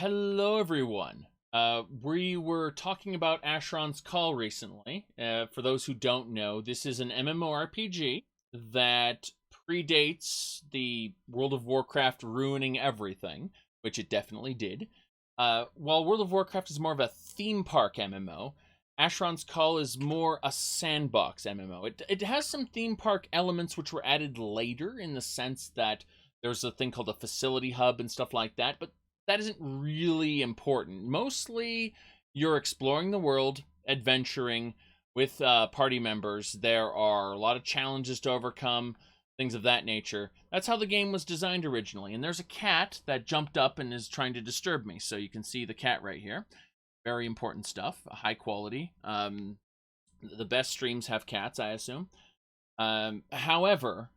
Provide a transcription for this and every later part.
Hello, everyone. We were talking about Asheron's Call recently. For those who don't know, this is an MMORPG that predates the World of Warcraft ruining everything, which it definitely did. While World of Warcraft is more of a theme park MMO, Asheron's Call is more a sandbox MMO. It has some theme park elements which were added later in the sense that there's a thing called a facility hub and stuff like that, but that isn't really important. Mostly, you're exploring the world, adventuring with party members. There are a lot of challenges to overcome, things of that nature. That's how the game was designed originally. And there's a cat that jumped up and is trying to disturb me. So you can see the cat right here. Very important stuff, high quality. The best streams have cats, I assume. However,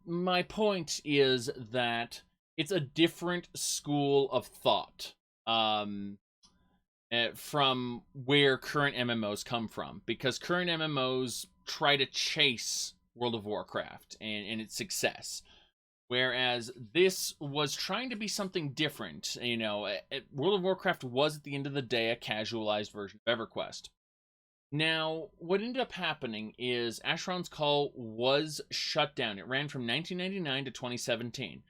my point is that it's a different school of thought from where current MMOs come from, because current MMOs try to chase World of Warcraft and its success, whereas this was trying to be something different. World of Warcraft was at the end of the day a casualized version of EverQuest. Now, what ended up happening is Asheron's Call was shut down. It ran from 1999 to 2017.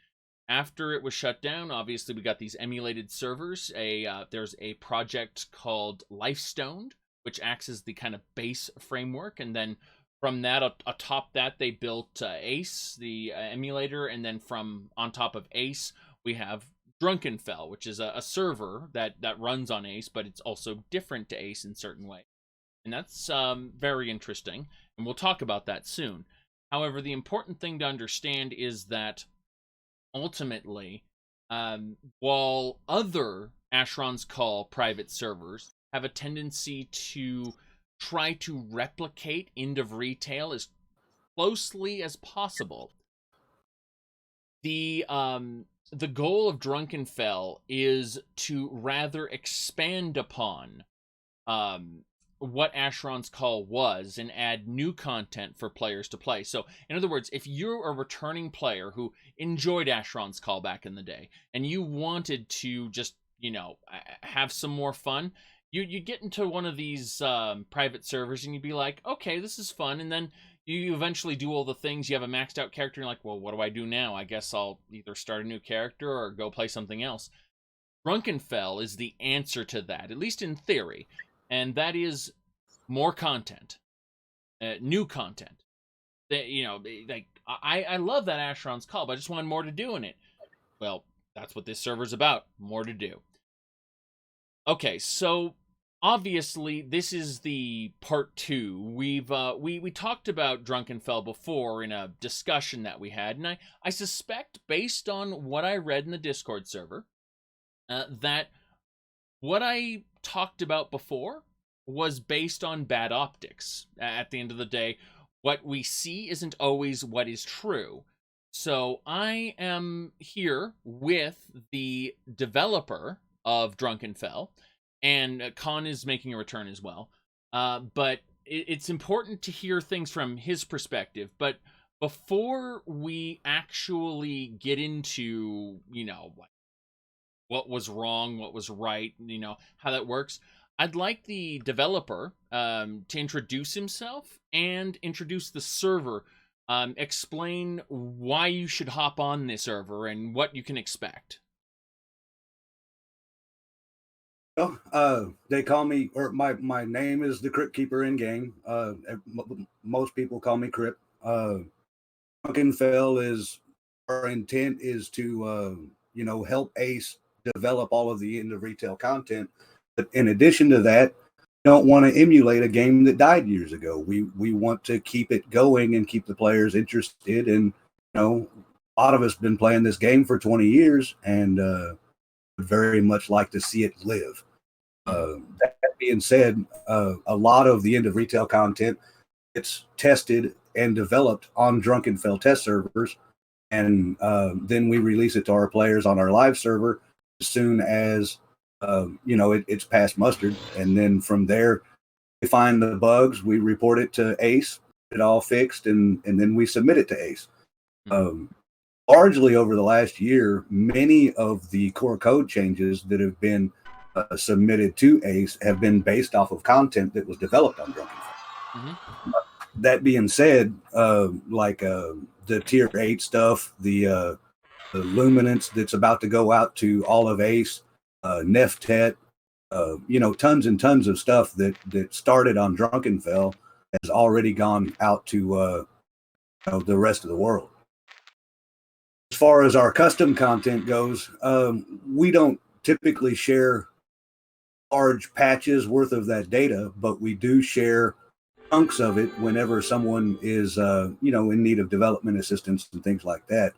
After it was shut down, obviously we got these emulated servers. There's a project called Lifestoned, which acts as the kind of base framework, and then from that, atop that, they built Ace, the emulator, and then from on top of Ace, we have Drunkenfell, which is a server that runs on Ace, but it's also different to Ace in certain ways. And that's very interesting, and we'll talk about that soon. However, the important thing to understand is that ultimately, while other Asheron's Call private servers have a tendency to try to replicate end of retail as closely as possible, the goal of Drunkenfell is to rather expand upon what Asheron's Call was and add new content for players to play. So, in other words, if you're a returning player who enjoyed Asheron's Call back in the day and you wanted to just, have some more fun, you get into one of these private servers and you'd be like, okay, this is fun. And then you eventually do all the things. You have a maxed out character and you're like, well, what do I do now? I guess I'll either start a new character or go play something else. Drunkenfell is the answer to that, at least in theory. And that is more content, new content. I love that Asheron's Call, but I just wanted more to do in it. Well, that's what this server's about, more to do. Okay, so obviously this is the part 2. We talked about Drunkenfell before in a discussion that we had, and I suspect, based on what I read in the Discord server, that what I talked about before was based on bad optics. At the end of the day, what we see isn't always what is true. So I am here with the developer of Drunkenfell, and Khan is making a return as well. But it's important to hear things from his perspective. But before we actually get into, what was wrong, what was right, how that works, I'd like the developer to introduce himself and introduce the server. Explain why you should hop on this server and what you can expect. Well, they call me, or my name is the Crypt Keeper in game. Most people call me Crypt. Drunkenfell is our intent is to help Ace develop all of the end of retail content. But in addition to that, we don't want to emulate a game that died years ago. We want to keep it going and keep the players interested. And a lot of us been playing this game for 20 years and would very much like to see it live. That being said, a lot of the end of retail content gets tested and developed on Drunkenfell test servers, and then we release it to our players on our live server as soon as it's passed mustard. And then from there, we find the bugs, we report it to Ace, it all fixed, and then we submit it to Ace. largely over the last year, many of the core code changes that have been submitted to ACE have been based off of content that was developed on Drunkenfell. Mm-hmm. That being said, the tier 8 stuff, the Luminance that's about to go out to all of ACE, Neftet, tons and tons of stuff that started on Drunkenfell has already gone out to the rest of the world. As far as our custom content goes, we don't typically share large patches worth of that data, but we do share chunks of it whenever someone is in need of development assistance and things like that.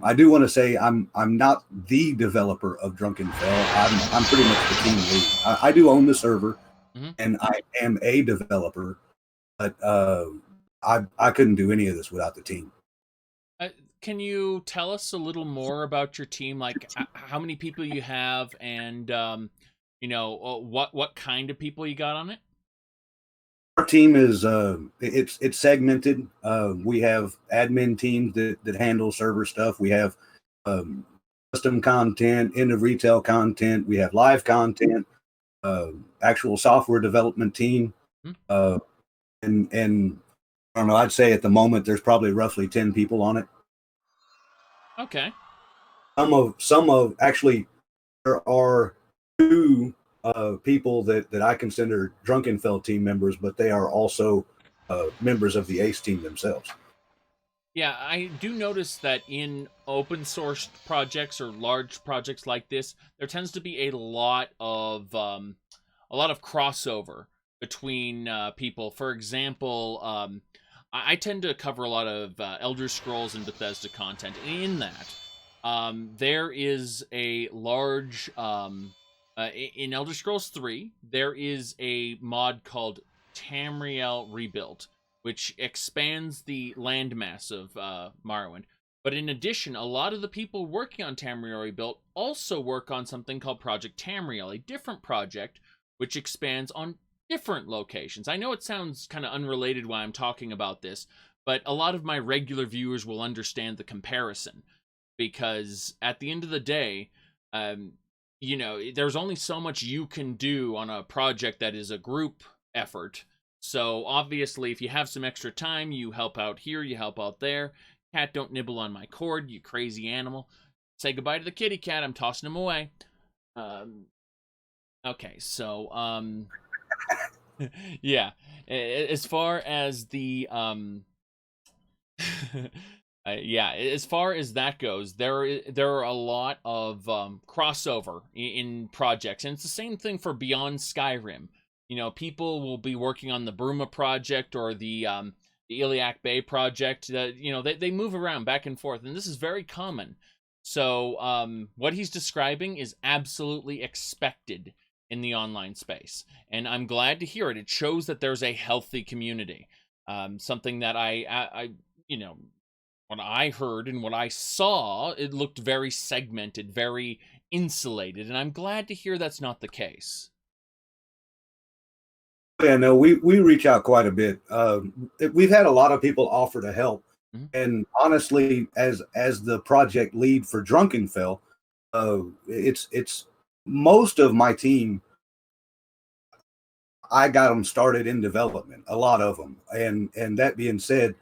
I do want to say I'm not the developer of Drunkenfell. I'm pretty much the team lead. I do own the server, Mm-hmm. and I am a developer, but I couldn't do any of this without the team. Can you tell us a little more about your team? Like how many people you have, and what kind of people you got on it? Our team is it's segmented. We have admin teams that handle server stuff. We have custom content, end of retail content. We have live content, actual software development team, and I don't know. I'd say at the moment there's probably roughly 10 people on it. Okay. Some of actually there are two people that I consider Drunkenfell team members, but they are also members of the ACE team themselves. Yeah, I do notice that in open source projects or large projects like this, there tends to be a lot of crossover between people. For example, I tend to cover a lot of Elder Scrolls and Bethesda content. In that, there is a large in Elder Scrolls 3, there is a mod called Tamriel Rebuilt, which expands the landmass of Morrowind. But in addition, a lot of the people working on Tamriel Rebuilt also work on something called Project Tamriel, a different project which expands on different locations. I know it sounds kind of unrelated why I'm talking about this, but a lot of my regular viewers will understand the comparison, because at the end of the day, there's only so much you can do on a project that is a group effort. So obviously, if you have some extra time, you help out here, you help out there. Cat, don't nibble on my cord, you crazy animal. Say goodbye to the kitty cat. I'm tossing him away. Okay, so yeah. As far as the yeah, as far as that goes, there are a lot of crossover in projects, and it's the same thing for Beyond Skyrim. People will be working on the Bruma project or the Iliac Bay project. They move around back and forth, and this is very common. So what he's describing is absolutely expected in the online space, and I'm glad to hear it. It shows that there's a healthy community. Something that I what I heard and what I saw, it looked very segmented, very insulated, and I'm glad to hear that's not the case. Yeah, no, we reach out quite a bit. We've had a lot of people offer to help, and honestly, as the project lead for Drunkenfell, it's most of my team. I got them started in development, a lot of them, and that being said,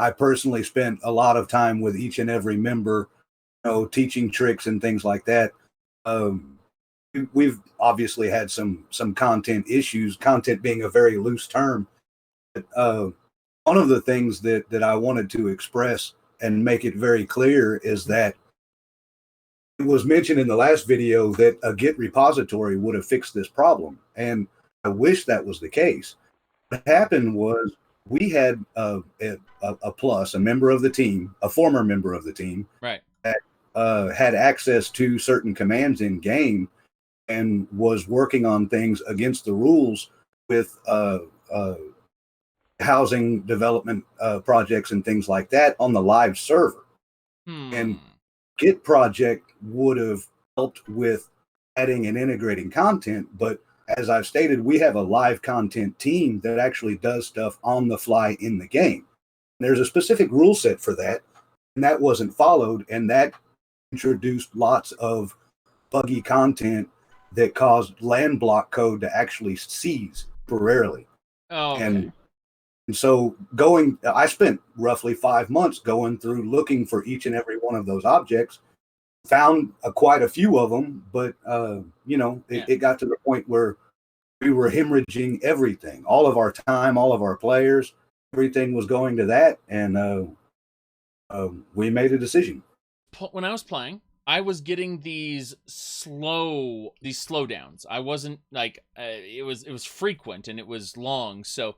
I personally spent a lot of time with each and every member, teaching tricks and things like that. We've obviously had some content issues, content being a very loose term. But, one of the things that I wanted to express and make it very clear is that it was mentioned in the last video that a Git repository would have fixed this problem. And I wish that was the case. What happened was we had a member of the team, a former member of the team, right, that had access to certain commands in game and was working on things against the rules with housing development projects and things like that on the live server. And Git project would have helped with adding and integrating content, but as I've stated, we have a live content team that actually does stuff on the fly in the game. There's a specific rule set for that. and that wasn't followed, and that introduced lots of buggy content that caused land block code to actually seize temporarily. Oh, okay. And so I spent roughly 5 months going through looking for each and every one of those objects, found quite a few of them, but it got to the point where we were hemorrhaging everything, all of our time, all of our players, everything was going to that, and we made a decision. When I was playing, I was getting these slowdowns. I wasn't like it was frequent and it was long. So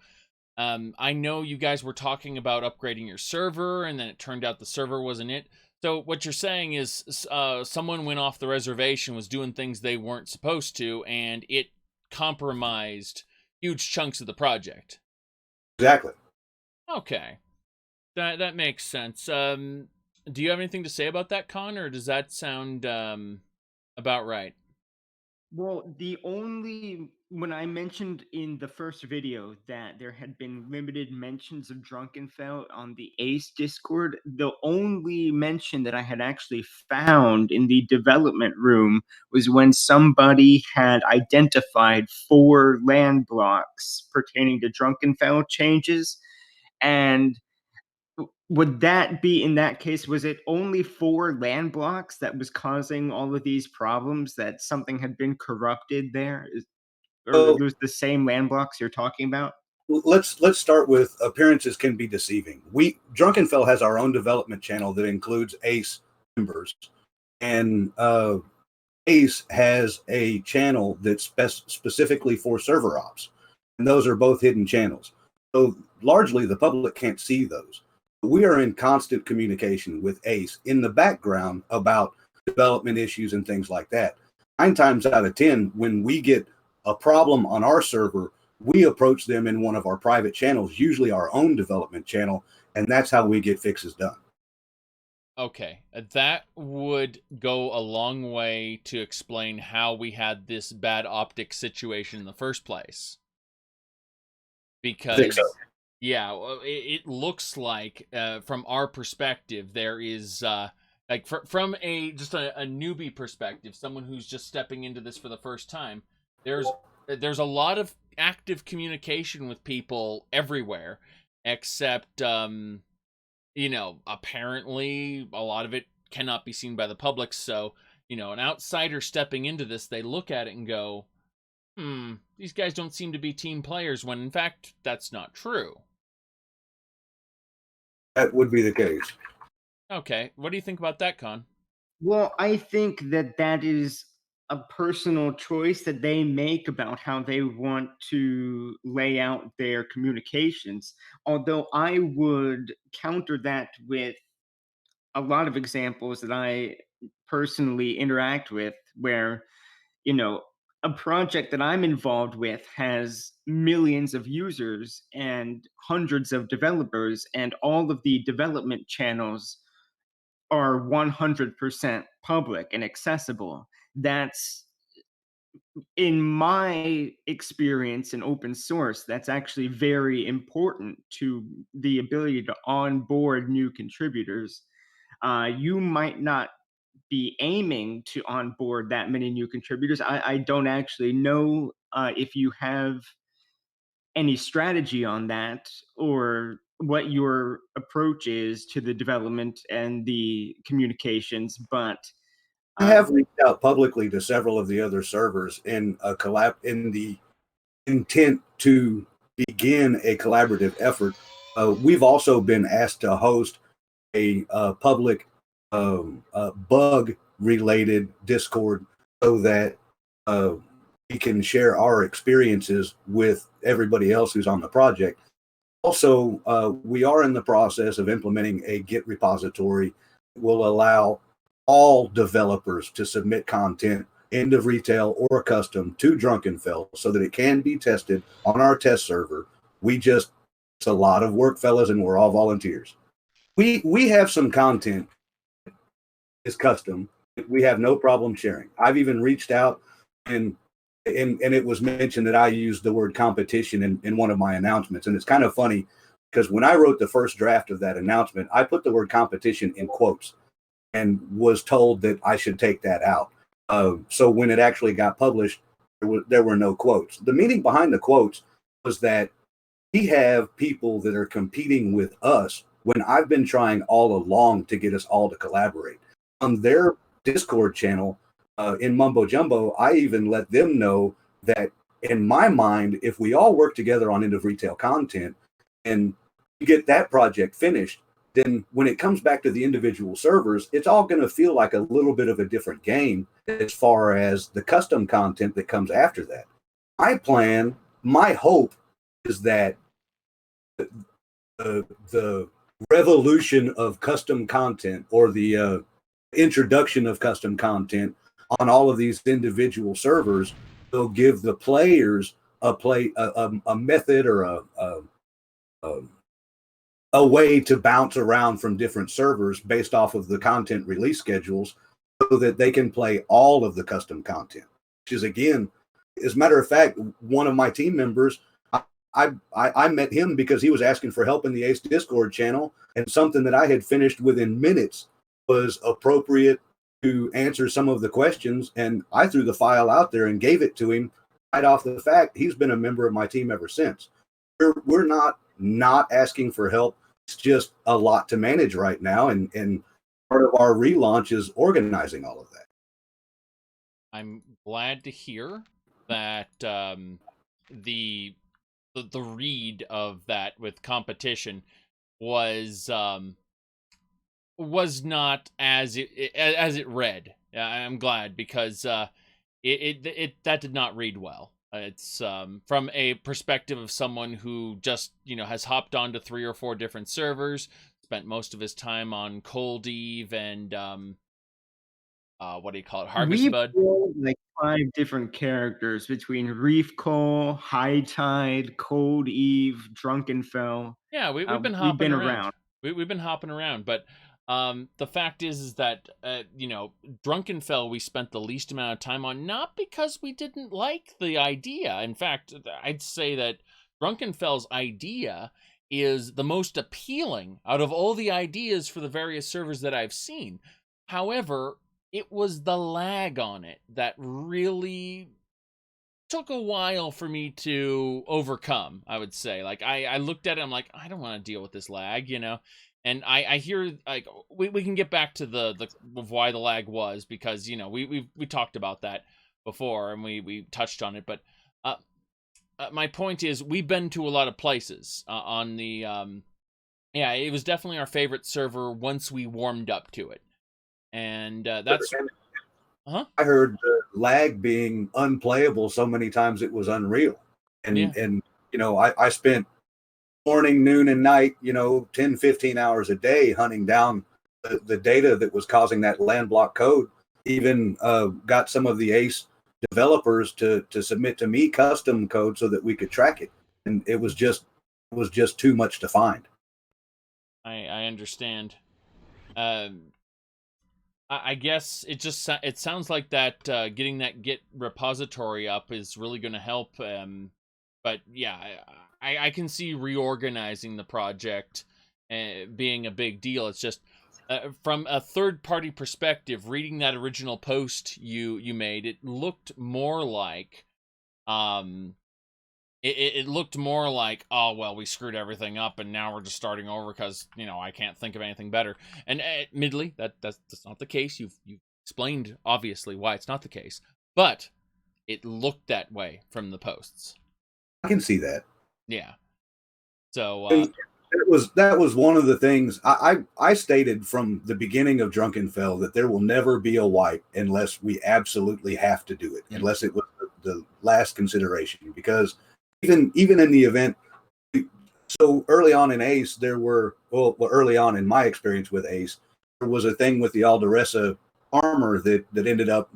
I know you guys were talking about upgrading your server, and then it turned out the server wasn't it. So what you're saying is someone went off the reservation, was doing things they weren't supposed to, and it compromised huge chunks of the project. Exactly. Okay. That makes sense. Do you have anything to say about that, Con, or does that sound about right? Well, when I mentioned in the first video that there had been limited mentions of Drunkenfell on the Ace Discord, the only mention that I had actually found in the development room was when somebody had identified 4 land blocks pertaining to Drunkenfell changes. And would that be, in that case, was it only 4 land blocks that was causing all of these problems, that something had been corrupted there? Or So was the same land blocks you're talking about? let's start with appearances can be deceiving. Drunkenfell has our own development channel that includes Ace members, and Ace has a channel that's specifically for server ops, and those are both hidden channels. So largely the public can't see those. We are in constant communication with Ace in the background about development issues and things like that. 9 times out of 10, when we get a problem on our server, we approach them in one of our private channels, usually our own development channel, and that's how we get fixes done. Okay, that would go a long way to explain how we had this bad optics situation in the first place. Because, yeah, it looks like, from our perspective, there is, like, from just a newbie perspective, someone who's just stepping into this for the first time, there's a lot of active communication with people everywhere, except, apparently a lot of it cannot be seen by the public. So, an outsider stepping into this, they look at it and go, these guys don't seem to be team players, when in fact, that's not true. That would be the case. Okay, what do you think about that, Con? Well, I think that is a personal choice that they make about how they want to lay out their communications. Although I would counter that with a lot of examples that I personally interact with, where, a project that I'm involved with has millions of users and hundreds of developers, and all of the development channels are 100% public and accessible. That's, in my experience in open source, that's actually very important to the ability to onboard new contributors. You might not be aiming to onboard that many new contributors. I don't actually know if you have any strategy on that, or what your approach is to the development and the communications, but I have reached out publicly to several of the other servers in the intent to begin a collaborative effort. We've also been asked to host a public bug-related Discord so that we can share our experiences with everybody else who's on the project. Also, we are in the process of implementing a Git repository that will allow all developers to submit content, end of retail or custom, to Drunkenfell so that it can be tested on our test server. It's a lot of work, fellas, and we're all volunteers. We have some content is custom. We have no problem sharing. I've even reached out, and it was mentioned that I used the word competition in one of my announcements. And it's kind of funny because when I wrote the first draft of that announcement, I put the word competition in quotes and was told that I should take that out. So when it actually got published, there were no quotes. The meaning behind the quotes was that we have people that are competing with us when I've been trying all along to get us all to collaborate. On their Discord channel, in Mumbo Jumbo, I even let them know that in my mind, if we all work together on end of retail content and get that project finished, then when it comes back to the individual servers, it's all going to feel like a little bit of a different game as far as the custom content that comes after that. My hope is that the revolution of custom content, or the introduction of custom content on all of these individual servers, will give the players a method, or a way to bounce around from different servers based off of the content release schedules, so that they can play all of the custom content. Which is, again, as a matter of fact, one of my team members, I met him because he was asking for help in the Ace Discord channel, and something that I had finished within minutes was appropriate to answer some of the questions, and I threw the file out there and gave it to him right off the fact. He's been a member of my team ever since. We're not asking for help. It's just a lot to manage right now, and part of our relaunch is organizing all of that. I'm glad to hear that the read of that with competition was not as it read. I'm glad, because it that did not read well. It's from a perspective of someone who just, has hopped onto 3 or 4 different servers, spent most of his time on Cold Eve and what do you call it, Harvest Bud. We built like 5 different characters between Reef Call, High Tide, Cold Eve, Drunkenfell. Yeah, we've been hopping We've been around. We've been hopping around, but the fact is that Drunkenfell we spent the least amount of time on, not because we didn't like the idea. In fact, I'd say that Drunkenfell's idea is the most appealing out of all the ideas for the various servers that I've seen. However, it was the lag on it that really took a while for me to overcome, I would say. Like, I looked at it, I'm like, I don't want to deal with this lag, And I hear, like, we can get back to the of why the lag was, because, we talked about that before, and we touched on it. But my point is, we've been to a lot of places on the... yeah, it was definitely our favorite server once we warmed up to it. And that's... I heard the lag being unplayable so many times it was unreal. And I spent morning, noon, and night, 10, 15 hours a day hunting down the data that was causing that land block code. Even got some of the Ace developers to submit to me custom code so that we could track it. And it was just too much to find. I understand. I guess it sounds like that getting that Git repository up is really going to help. But yeah, I can see reorganizing the project being a big deal. It's just from a third-party perspective, reading that original post you made, it looked more like it looked more like, oh, well, we screwed everything up and now we're just starting over because, I can't think of anything better. And admittedly, that's not the case. You've explained, obviously, why it's not the case. But it looked that way from the posts. I can see that. Yeah. So... that was one of the things I stated from the beginning of Drunkenfell, that there will never be a wipe unless we absolutely have to do it, unless it was the last consideration. Because even in the event, so early on in Ace, there were, early on in my experience with Ace, there was a thing with the Alderessa armor that ended up,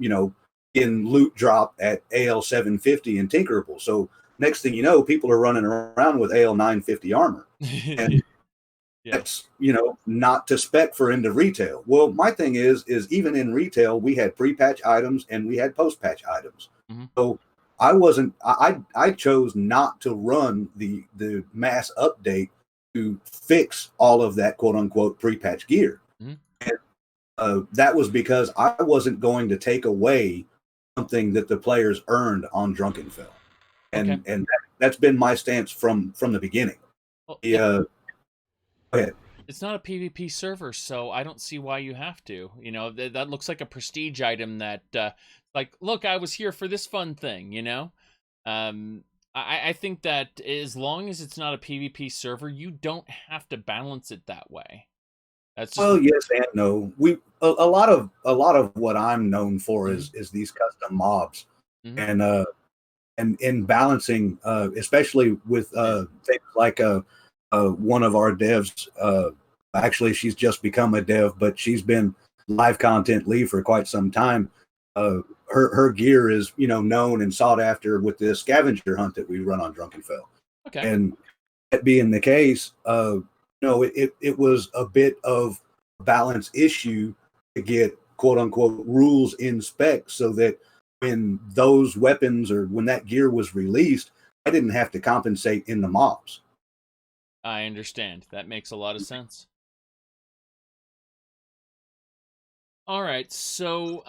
in loot drop at AL 750 and Tinkerable. So next thing you know, people are running around with AL 950 armor. And that's, not to spec for end of retail. Well, my thing is even in retail, we had pre-patch items and we had post-patch items. Mm-hmm. So I chose not to run the mass update to fix all of that quote unquote pre-patch gear. Mm-hmm. And that was because I wasn't going to take away something that the players earned on Drunkenfell. And that's been my stance from the beginning. Well, go ahead. It's not a PvP server, so I don't see why you have to. You know, that looks like a prestige item that, like, look, I was here for this fun thing, you know? I think that as long as it's not a PvP server, you don't have to balance it that way. That's just... Well, yes and no. A lot of what I'm known for is these custom mobs, and in balancing, especially with things like one of our devs. Actually, she's just become a dev, but she's been live content lead for quite some time. Her gear is known and sought after with the scavenger hunt that we run on Drunkenfell. Okay. And that being the case, it was a bit of a balance issue to get quote unquote rules in spec, so that when those weapons or when that gear was released, I didn't have to compensate in the mobs. I understand. That makes a lot of sense. All right, so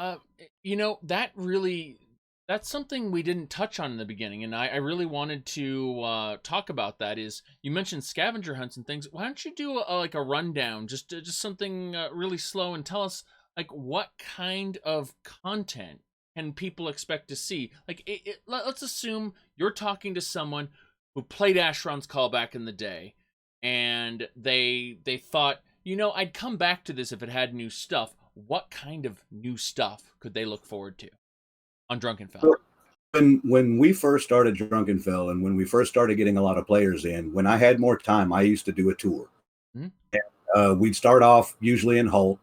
that's something we didn't touch on in the beginning, and I really wanted to talk about that. Is you mentioned scavenger hunts and things. Why don't you do a rundown, just something really slow, and tell us like what kind of content can people expect to see? Like, let's assume you're talking to someone who played Asheron's Call back in the day, and they thought, I'd come back to this if it had new stuff. What kind of new stuff could they look forward to on Drunkenfell? When we first started Drunkenfell, and when we first started getting a lot of players in, when I had more time, I used to do a tour. And, we'd start off usually in Hull.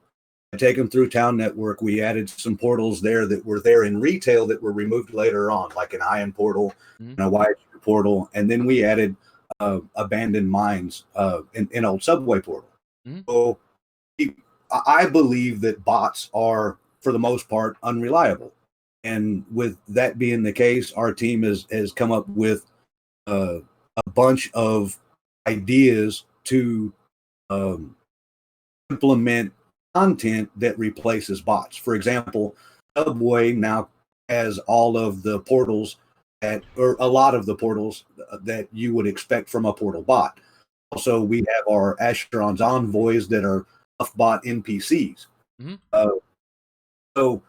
I'd take them through Town Network. We added some portals there that were there in retail that were removed later on, like an Iron portal and a Wide portal. And then we added abandoned mines in old subway portal. So I believe that bots are, for the most part, unreliable. And with that being the case, our team has come up with a bunch of ideas to implement content that replaces bots. For example, Subway now has all of the portals or a lot of the portals that you would expect from a portal bot. Also, we have our Asheron's envoys that are bot NPCs. So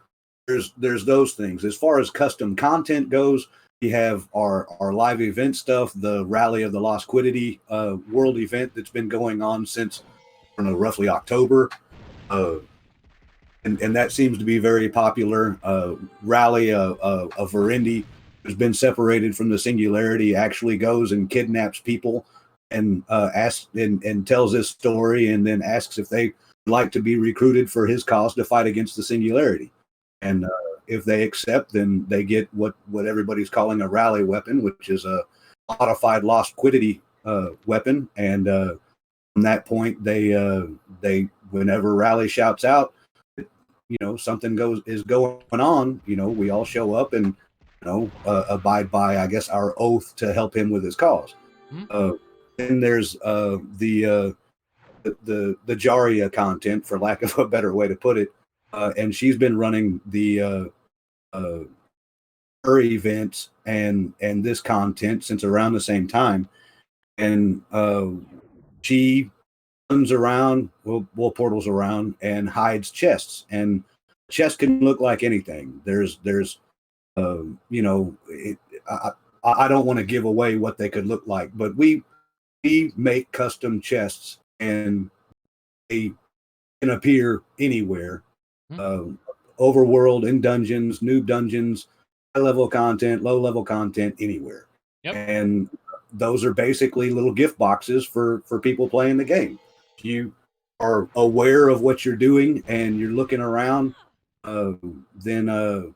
there's those things. As far as custom content goes, we have our live event stuff, the Rally of the Lost Quiddity world event that's been going on since roughly October, and that seems to be very popular. Rally of Verendi, who's been separated from the Singularity, actually goes and kidnaps people and asks and tells this story, and then asks if they like to be recruited for his cause to fight against the Singularity. And if they accept, then they get what everybody's calling a rally weapon, which is a modified Lost Quiddity weapon. And from that point, they whenever Rally shouts out, something is going on, we all show up and abide by, I guess, our oath to help him with his cause. Then there's the Jaria content, for lack of a better way to put it, and she's been running the her events and this content since around the same time, and she runs around, portals around and hides chests, and chests can look like anything. There's I don't want to give away what they could look like, but we make custom chests, and they can appear anywhere. Overworld, in dungeons, noob dungeons, high level content, low level content, anywhere. And those are basically little gift boxes for people playing the game. If you are aware of what you're doing and you're looking around, then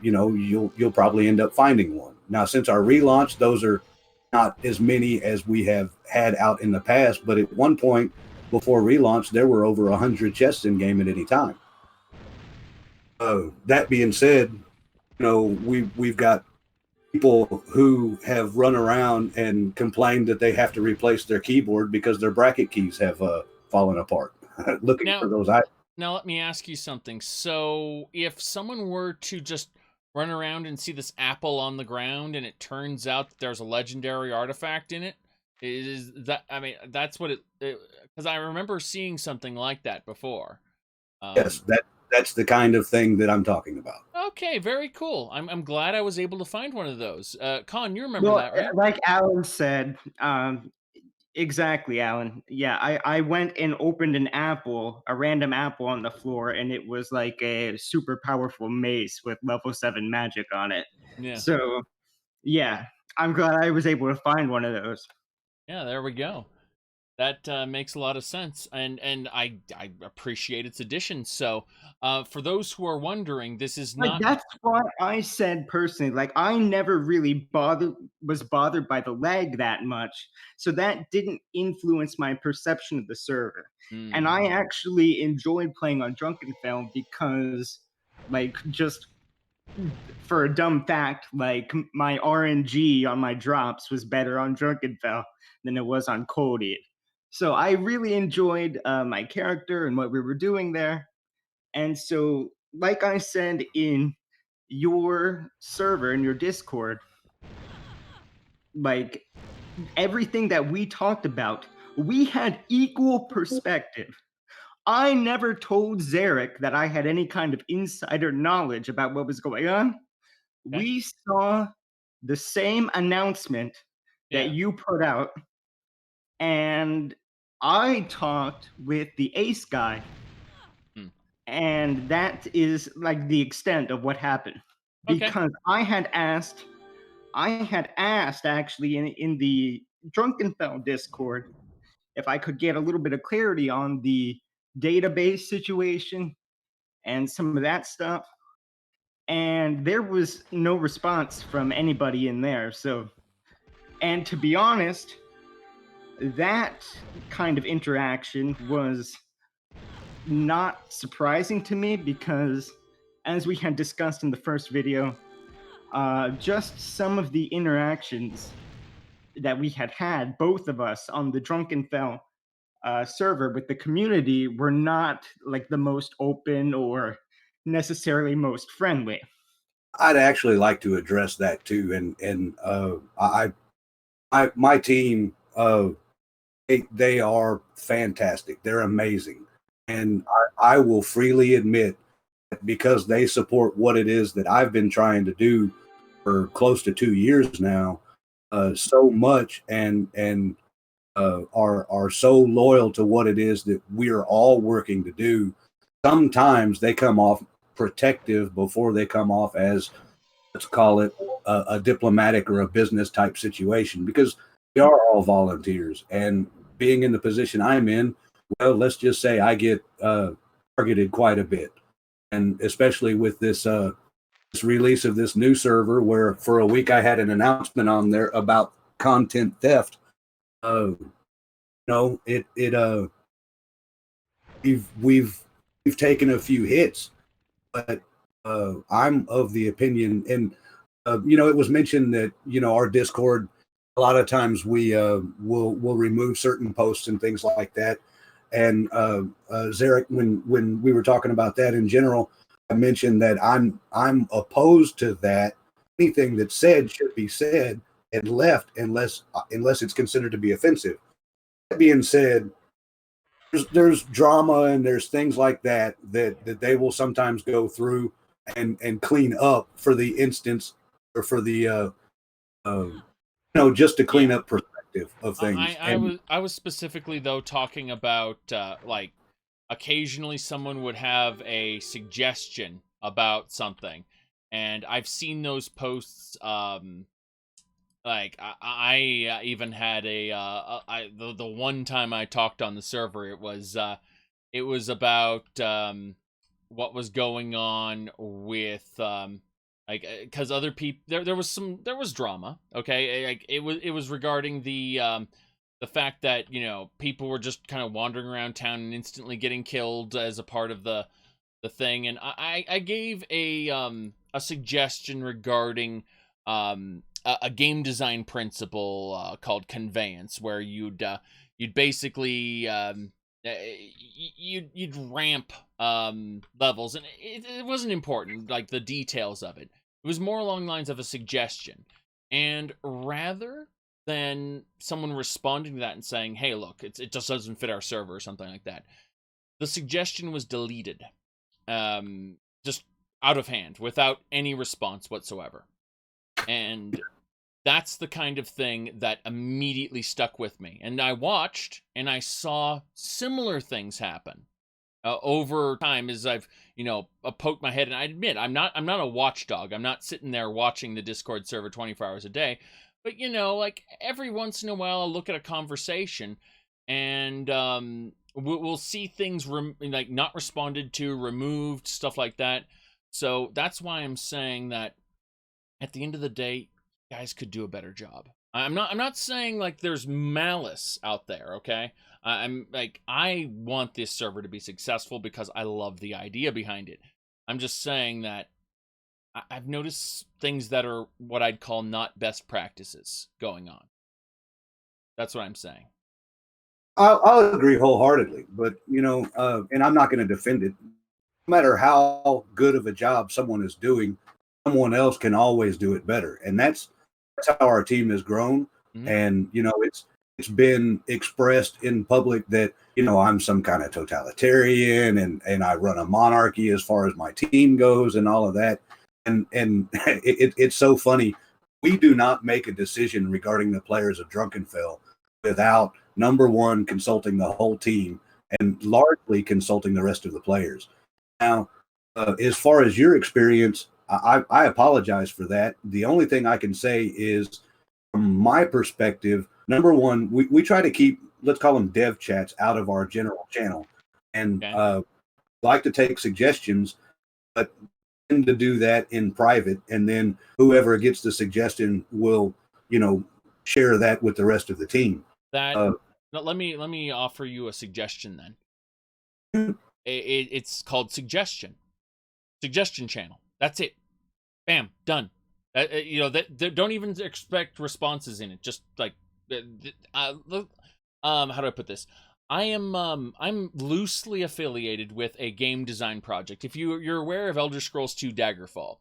you'll probably end up finding one. Now, since our relaunch, those are not as many as we have had out in the past, but at one point before relaunch, there were over 100 chests in game at any time. That being said, we've got people who have run around and complained that they have to replace their keyboard because their bracket keys have fallen apart. Looking for those items. Now let me ask you something. So if someone were to just run around and see this apple on the ground and it turns out that there's a legendary artifact in it, is that, I mean, that's what it, because I remember seeing something like that before. Yes, that's the kind of thing that I'm talking about. Okay, very cool. I'm glad I was able to find one of those. Con, you remember that, right? Like Alan said, exactly, Alan. Yeah, I went and opened a random apple on the floor, and it was like a super powerful mace with level 7 magic on it. Yeah. So, yeah, I'm glad I was able to find one of those. Yeah, there we go. That makes a lot of sense, and I appreciate its addition. So, for those who are wondering, this is Like, not. that's why I said personally, like, I never really was bothered by the lag that much, so that didn't influence my perception of the server. And I actually enjoyed playing on Drunkenfell because, like, just for a dumb fact, like, my RNG on my drops was better on Drunkenfell than it was on Cold-Eat. So I really enjoyed my character and what we were doing there. And so, like I said in your server, in your Discord, like everything that we talked about, we had equal perspective. I never told Zaric that I had any kind of insider knowledge about what was going on. Okay. We saw the same announcement that Yeah. you put out, and I talked with the ace guy. And that is like the extent of what happened. Okay. Because I had asked actually in the Drunkenfell Discord if I could get a little bit of clarity on the database situation and some of that stuff. And there was no response from anybody in there. So, and to be honest, that kind of interaction was not surprising to me because, as we had discussed in the first video, just some of the interactions that we had, both of us on the Drunkenfell server with the community, were not like the most open or necessarily most friendly. I'd actually like to address that too, and my team, they are fantastic. They're amazing, and I will freely admit that because they support what it is that I've been trying to do for close to 2 years now, so much, and are so loyal to what it is that we are all working to do. Sometimes they come off protective before they come off as, let's call it, a diplomatic or a business type situation, because we are all volunteers. And being in the position I'm in, well, let's just say I get targeted quite a bit, and especially with this release of this new server, where for a week I had an announcement on there about content theft. No, we've taken a few hits, but I'm of the opinion, and it was mentioned that our Discord, a lot of times we will remove certain posts and things like that. And Zaric, when we were talking about that in general, I mentioned that I'm opposed to that. Anything that's said should be said and left unless it's considered to be offensive. That being said, there's drama and there's things like that they will sometimes go through and clean up for the instance, or for the just to clean up perspective of things. I was specifically though talking about like occasionally someone would have a suggestion about something, and I've seen those posts. Like I even had the one time I talked on the server, it was about what was going on with like, because other people, there was drama. Okay, like it was regarding the fact that people were just kind of wandering around town and instantly getting killed as a part of the thing, and I gave a suggestion regarding a game design principle called conveyance, where you'd basically you'd ramp levels, and it wasn't important, like the details of it. It was more along the lines of a suggestion, and rather than someone responding to that and saying, "Hey, look, it just doesn't fit our server" or something like that, the suggestion was deleted, just out of hand, without any response whatsoever. And that's the kind of thing that immediately stuck with me. And I watched and I saw similar things happen over time as I've, poked my head. And I admit, I'm not a watchdog. I'm not sitting there watching the Discord server 24 hours a day. But, like every once in a while, I'll look at a conversation and we'll see things like not responded to, removed, stuff like that. So that's why I'm saying that at the end of the day, guys could do a better job. I'm not saying like there's malice out there, okay? I'm like, I want this server to be successful because I love the idea behind it. I'm just saying that I've noticed things that are what I'd call not best practices going on. That's what I'm saying. I'll agree wholeheartedly, but and I'm not going to defend it. No matter how good of a job someone is doing, someone else can always do it better, and that's how our team has grown. Mhm. And it's been expressed in public that I'm some kind of totalitarian and I run a monarchy as far as my team goes and all of that. And it's so funny. We do not make a decision regarding the players of Drunkenfell without number one consulting the whole team and largely consulting the rest of the players. Now, as far as your experience, I apologize for that. The only thing I can say is, from my perspective, number one, we try to keep, let's call them dev chats, out of our general channel, and Okay. like to take suggestions, but tend to do that in private, and then whoever gets the suggestion will, share that with the rest of the team. That Uh, let me offer you a suggestion then. It's called suggestion channel. That's it. Bam, done. That don't even expect responses in it. Just like, how do I put this? I'm loosely affiliated with a game design project. If you're aware of Elder Scrolls 2 Daggerfall,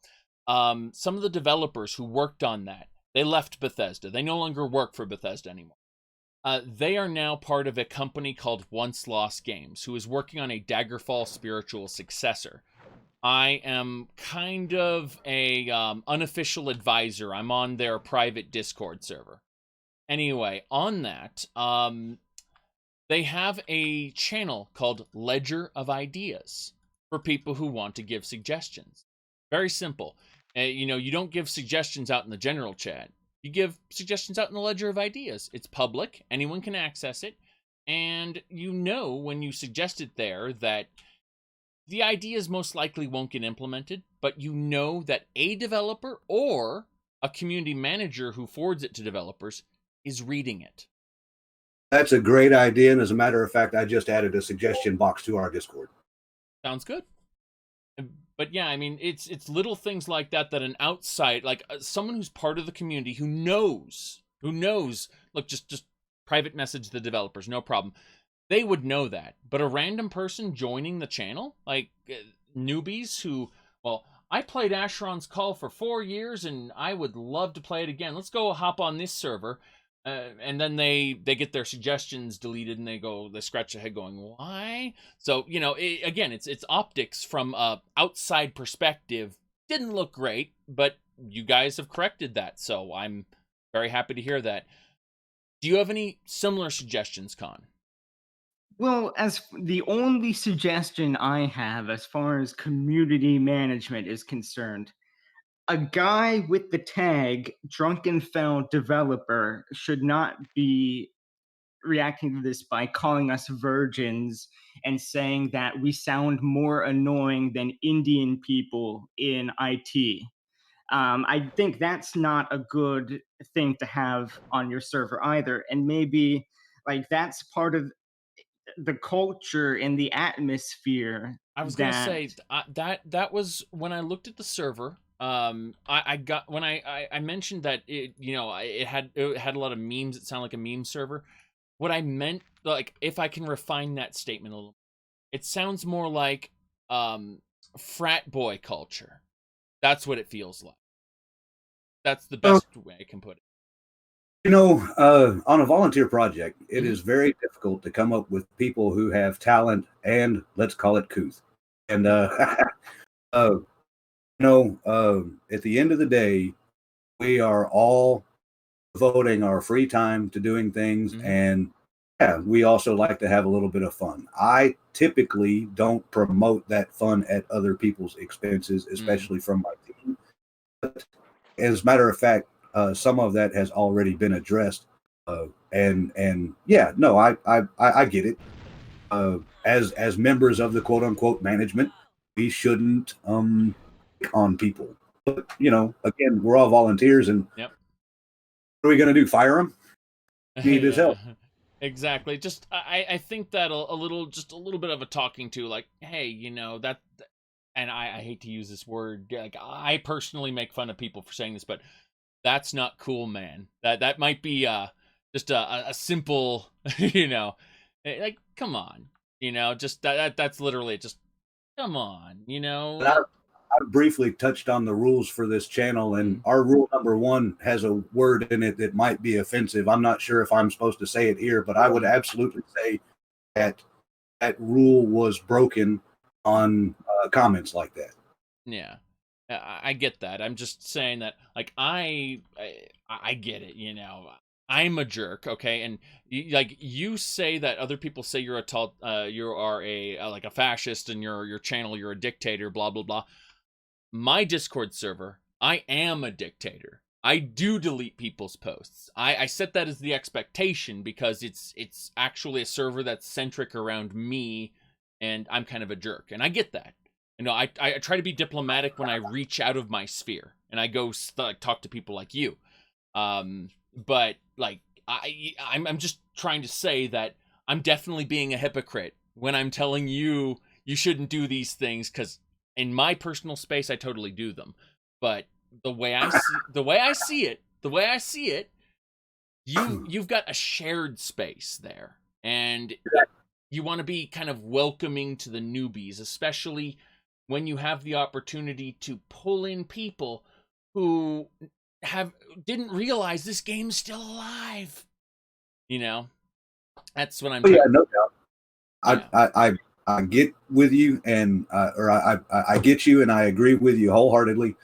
some of the developers who worked on that, they left Bethesda. They no longer work for Bethesda anymore. They are now part of a company called Once Lost Games, who is working on a Daggerfall spiritual successor. I am kind of a unofficial advisor. I'm on their private Discord server. Anyway, on that, they have a channel called Ledger of Ideas for people who want to give suggestions. Very simple. You don't give suggestions out in the general chat. You give suggestions out in the Ledger of Ideas. It's public. Anyone can access it. And when you suggest it there that the ideas most likely won't get implemented, but that a developer or a community manager who forwards it to developers is reading it. that's a great idea, and as a matter of fact, I just added a suggestion box to our Discord. Sounds good. But yeah, I mean, it's little things like that an outside, like someone who's part of the community who knows. Look, just private message the developers, no problem. They would know that. But a random person joining the channel, like newbies who, well, I played Asheron's Call for 4 years and I would love to play it again. Let's go hop on this server. And then they get their suggestions deleted and they scratch their head going, why? So, again, it's optics from a outside perspective. Didn't look great, but you guys have corrected that. So I'm very happy to hear that. Do you have any similar suggestions, Con? Well, as the only suggestion I have as far as community management is concerned, a guy with the tag Drunkenfell developer should not be reacting to this by calling us virgins and saying that we sound more annoying than Indian people in IT. I think that's not a good thing to have on your server either. And maybe like that's part of the culture and the atmosphere I was gonna that say that was when I looked at the server. I got when I mentioned that it had a lot of memes. It sounded like a meme server. What I meant, like, if I can refine that statement a little, it sounds more like frat boy culture. That's what it feels like. That's the Well, best way I can put it. On a volunteer project, it Mhm. is very difficult to come up with people who have talent and, let's call it, couth. And uh, at the end of the day, we are all devoting our free time to doing things, Mhm. and yeah, we also like to have a little bit of fun. I typically don't promote that fun at other people's expenses, Mm. especially from my team. But as a matter of fact, some of that has already been addressed, and yeah, no, I get it. As members of the quote unquote management, we shouldn't pick on people. But again, we're all volunteers, and Yep. what are we going to do? Fire them? Need his Yeah. help. Exactly. Just I think that a little, just a little bit of a talking to, like, hey, that, and I hate to use this word, like, I personally make fun of people for saying this, but that's not cool, man. That might be just a simple, like, come on, just that's literally it. Just come on, And I briefly touched on the rules for this channel, and Mm. our rule number one has a word in it that might be offensive. I'm not sure if I'm supposed to say it here, but I would absolutely say that that rule was broken on comments like that. Yeah. I get that. I'm just saying that, like, I get it. I'm a jerk, okay, and like, you say that other people say you're you are like a fascist, and your channel, you're a dictator, blah blah blah. My Discord server, I am a dictator. I do delete people's posts. I set that as the expectation because it's actually a server that's centric around me, and I'm kind of a jerk, and I get that. I try to be diplomatic when I reach out of my sphere and I go like, talk to people like you. But like, I'm just trying to say that I'm definitely being a hypocrite when I'm telling you you shouldn't do these things, because in my personal space I totally do them. But the way I see it, you've got a shared space there, and you want to be kind of welcoming to the newbies, especially when you have the opportunity to pull in people who have didn't realize this game's still alive. You know, that's what I'm Oh yeah, trying. no doubt. Yeah. I get with you, and or I get you, and I agree with you wholeheartedly.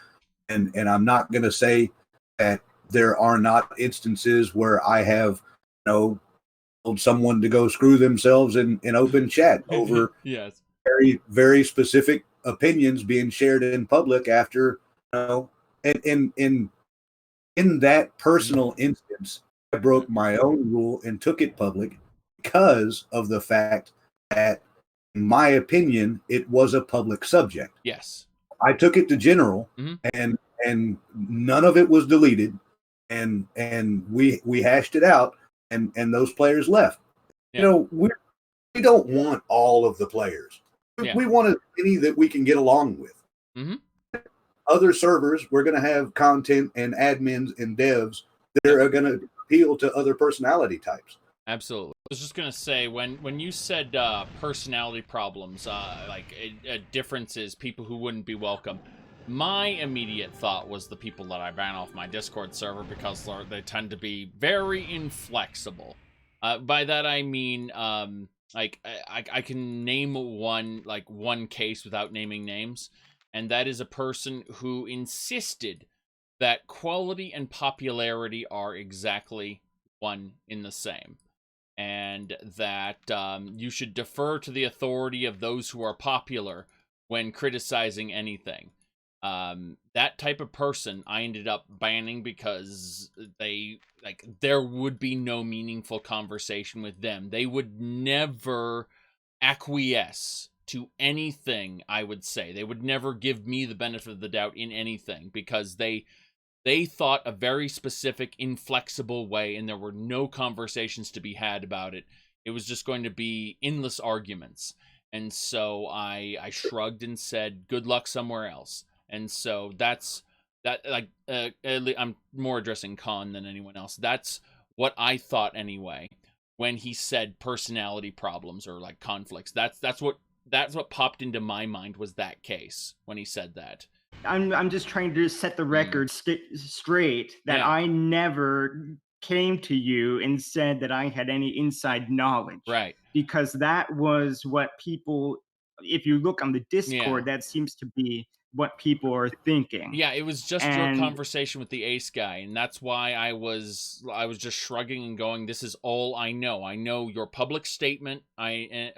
And I'm not going to say that there are not instances where I have, told someone to go screw themselves in open chat over Yes. very, very specific opinions being shared in public after, and in that Mhm. personal instance, I broke my own rule and took it public because of the fact that, in my opinion, it was a public subject. Yes. I took it to general, Hmm. and none of it was deleted, and we hashed it out, and those players left. Yeah. We don't want all of the players. Yeah. We want as many that we can get along with. Hmm. Other servers, we're going to have content and admins and devs that Yep. are going to appeal to other personality types. Absolutely. I was just gonna say, when you said personality problems, like differences, people who wouldn't be welcome. My immediate thought was the people that I ban off my Discord server because they tend to be very inflexible. By that I mean, like, I can name one case without naming names, and that is a person who insisted that quality and popularity are exactly one in the same, and that you should defer to the authority of those who are popular when criticizing anything. That type of person I ended up banning because there would be no meaningful conversation with them. They would never acquiesce to anything I would say. They would never give me the benefit of the doubt in anything because they thought a very specific, inflexible way, and there were no conversations to be had about it. It was just going to be endless arguments. And so I shrugged and said, good luck somewhere else. And so that's that. Like, I'm more addressing Khan than anyone else. That's what I thought anyway when he said personality problems or like conflicts. That's what popped into my mind was that case when he said that. I'm just trying to set the record straight that Yeah. I never came to you and said that I had any inside knowledge. Right. Because that was what people, if you look on the Discord, Yeah. that seems to be what people are thinking. Yeah, it was just your And conversation with the ace guy, and that's why I was just shrugging and going, "This is all I know. I know your public statement. I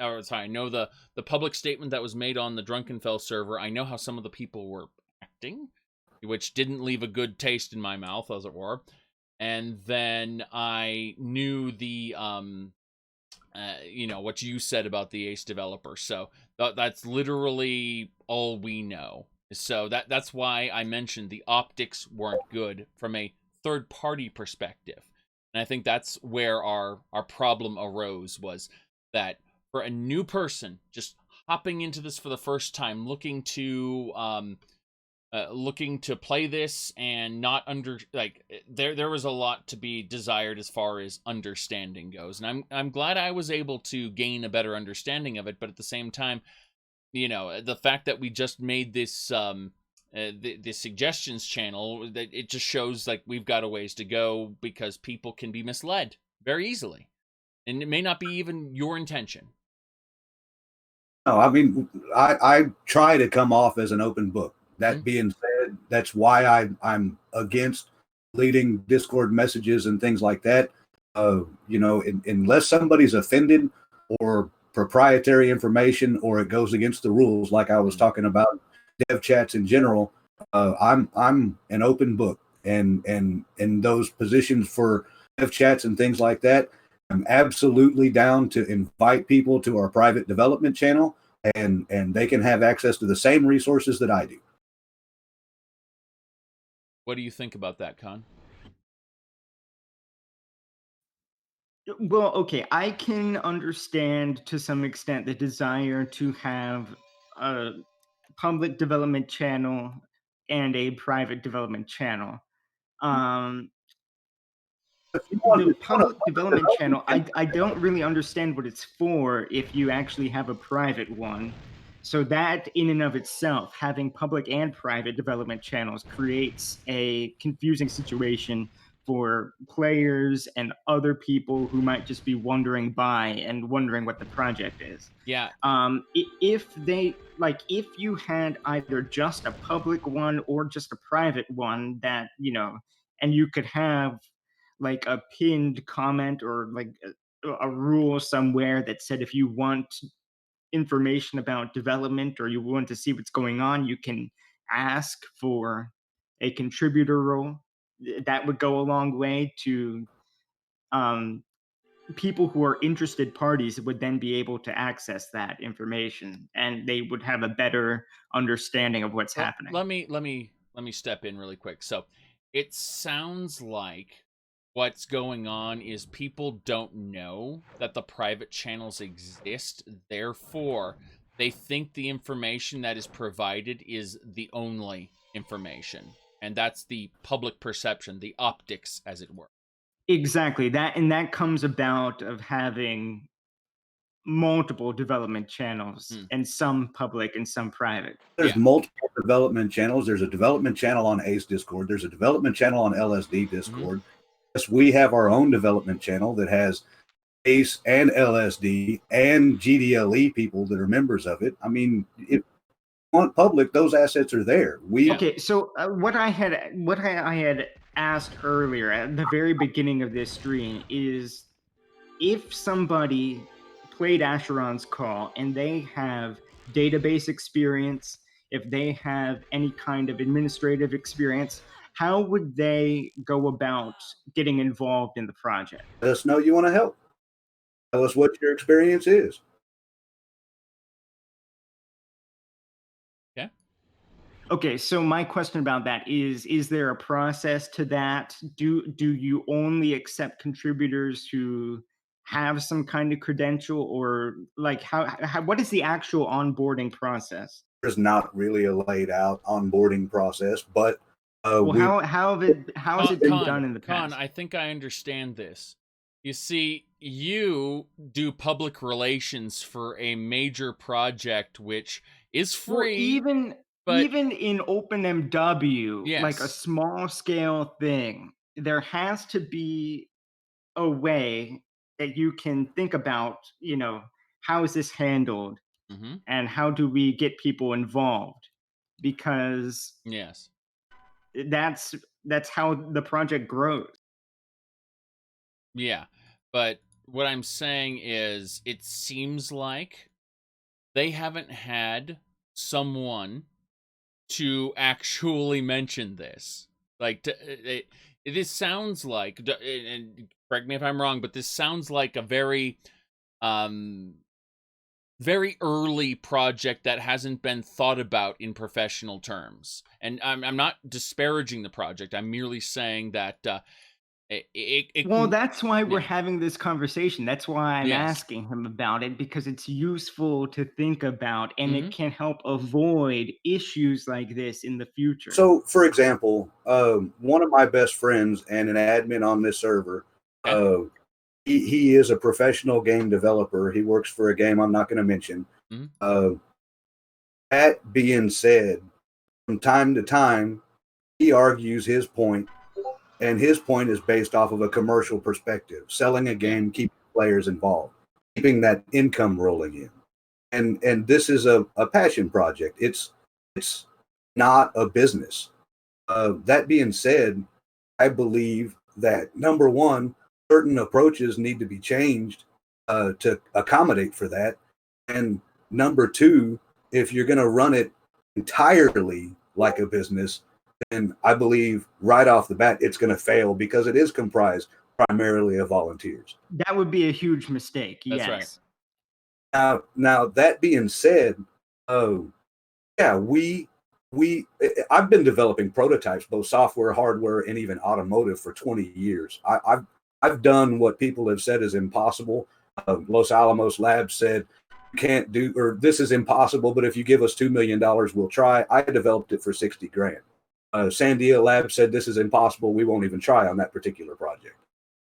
know the public statement that was made on the Drunkenfell server. I know how some of the people were acting, which didn't leave a good taste in my mouth, as it were. And then I knew the what you said about the ace developer. So that's literally all we know. So that's why I mentioned the optics weren't good from a third party perspective. And I think that's where our problem arose, was that for a new person just hopping into this for the first time, looking to play this and not there was a lot to be desired as far as understanding goes, and I'm glad I was able to gain a better understanding of it. But at the same time, the fact that we just made this the suggestions channel, that it just shows like we've got a ways to go, because people can be misled very easily, and it may not be even your intention. No, I mean, I try to come off as an open book. That Mhm. being said, that's why I'm against leading Discord messages and things like that. Unless somebody's offended or proprietary information or it goes against the rules, like I was talking about dev chats in general, I'm an open book, and in those positions for dev chats and things like that, I'm absolutely down to invite people to our private development channel, and they can have access to the same resources that I do. What do you think about that, Con? well, okay, I can understand to some extent the desire to have a public development channel and a private development channel. Um, If you the want a public public development development channel, channel, I don't really understand what it's for if you actually have a private one. So that in and of itself, having public and private development channels creates a confusing situation for players and other people who might just be wandering by and wondering what the project is. Yeah. If you had either just a public one or just a private one, that and you could have like a pinned comment or like a rule somewhere that said if you want information about development or you want to see what's going on, you can ask for a contributor role. That would go a long way to um, people who are interested parties would then be able to access that information and they would have a better understanding of what's Let, happening. let me let me let me step in really quick. So, it sounds like what's going on is people don't know that the private channels exist. Therefore, they think the information that is provided is the only information, and that's the public perception, the optics, as it were. Exactly. That comes about of having multiple development channels Hmm. and some public and some private. there's Yeah. multiple development channels. There's a development channel on Ace Discord. There's a development channel on LSD Hmm. Discord. Yes, we have our own development channel that has Ace and LSD and GDLE people that are members of it. I mean, if you want public, those assets are there. Yeah. Okay, so what I had asked earlier at the very beginning of this stream is if somebody played Asheron's Call and they have database experience, if they have any kind of administrative experience, how would they go about getting involved in the project? Let us know you want to help. Tell us what your experience is. Yeah. Okay, so my question about that is there a process to that? Do you only accept contributors who have some kind of credential, or like how what is the actual onboarding process? there's not really a laid out onboarding process, but Well, we how has it been done in the Con, past? I think I understand this. You see, you do public relations for a major project which is Well, free, even but in OpenMW, like a yes. small scale thing, there has to be a way that you can think about, how is this handled Mm-hmm. and how do we get people involved? Because Yes. that's how the project grows. Yeah. But what I'm saying is it seems like they haven't had someone to actually mention this. Like, this sounds like, and correct me if I'm wrong, but this sounds like a um, very early project that hasn't been thought about in professional terms. And I'm not disparaging the project. I'm merely saying that Well, that's why we're yeah, having this conversation. That's why I'm yes, asking him about it, because it's useful to think about and mm-hmm, it can help avoid issues like this in the future. So, for example, one of my best friends and an admin on this server, okay, uh, he is a professional game developer. He works for a game I'm not going to mention. mm-hmm, Uh, that being said, from time to time, he argues his point, and his point is based off of a commercial perspective, selling a yeah, game, keeping players involved, keeping that income rolling in. And this is a passion project. It's not a business. That being said, I believe that number one, certain approaches need to be changed to accommodate for that. And number two, if you're going to run it entirely like a business, then I believe right off the bat it's going to fail because it is comprised primarily of volunteers. That would be a huge mistake. that's right. Yes. Now that being said, oh yeah, we I've been developing prototypes, both software, hardware, and even automotive for 20 years. I've done what people have said is impossible. Los Alamos Labs said you can't do, or this is impossible, but if you give us $2 million, we'll try. I developed it for 60 grand. Sandia Labs said this is impossible. We won't even try on that particular project.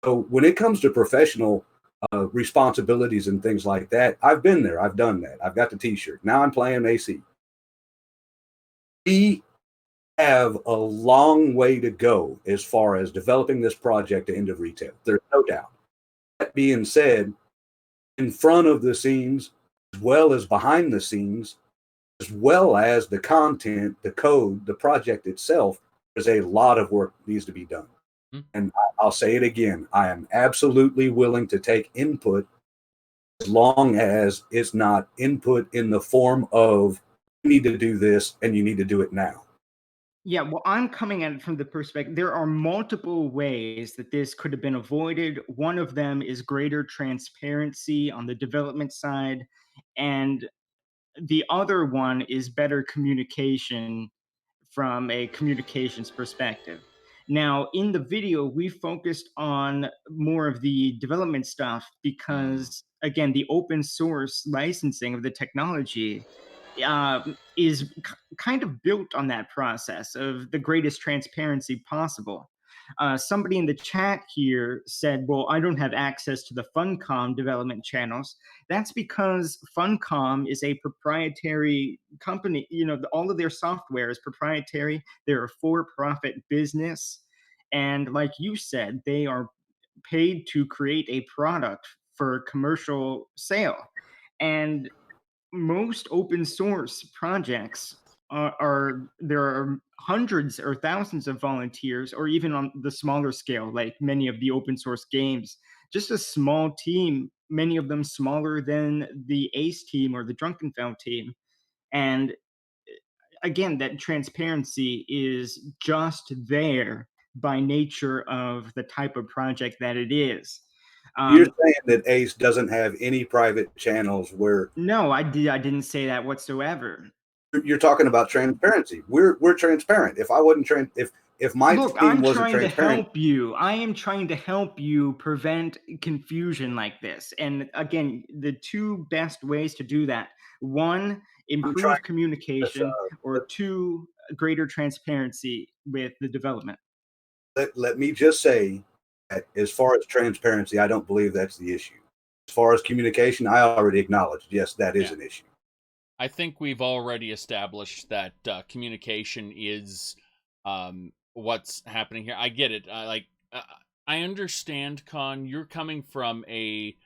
So when it comes to professional responsibilities and things like that, I've been there. I've done that. I've got the T-shirt. Now I'm playing AC. We have a long way to go as far as developing this project to end of retail. There's no doubt. That being said, in front of the scenes, as well as behind the scenes, as well as the content, the code, the project itself, there's a lot of work that needs to be done. Hmm. And I'll say it again, I am absolutely willing to take input as long as it's not input in the form of you need to do this and you need to do it now. Yeah, well, I'm coming at it from the perspective there are multiple ways that this could have been avoided. One of them is greater transparency on the development side, and the other one is better communication from a communications perspective. Now, in the video, we focused on more of the development stuff because, again, the open source licensing of the technology is kind of built on that process of the greatest transparency possible. Somebody in the chat here said, well, I don't have access to the Funcom development channels. That's because Funcom is a proprietary company. All of their software is proprietary. They're a for-profit business. And like you said, they are paid to create a product for commercial sale. And most open source projects are there are hundreds or thousands of volunteers, or even on the smaller scale, like many of the open source games, just a small team, many of them smaller than the Ace team or the Drunkenfell team. And again, that transparency is just there by nature of the type of project that it is. You're Um, saying that Ace doesn't have any private channels where no, I didn't say that whatsoever. you're talking about transparency. We're transparent. If I wasn't if my Look, team I'm wasn't trying to transparent, help you. I am trying to help you prevent confusion like this. And again, the two best ways to do that, One, I'm trying improve this. communication, or two, greater transparency with the development. Let me just say that as far as transparency, I don't believe that's the issue. As far as communication, I already acknowledged, yes, that is Yeah. an issue. I think we've already established that communication is what's happening here. I get it. I understand, Con. You're coming from a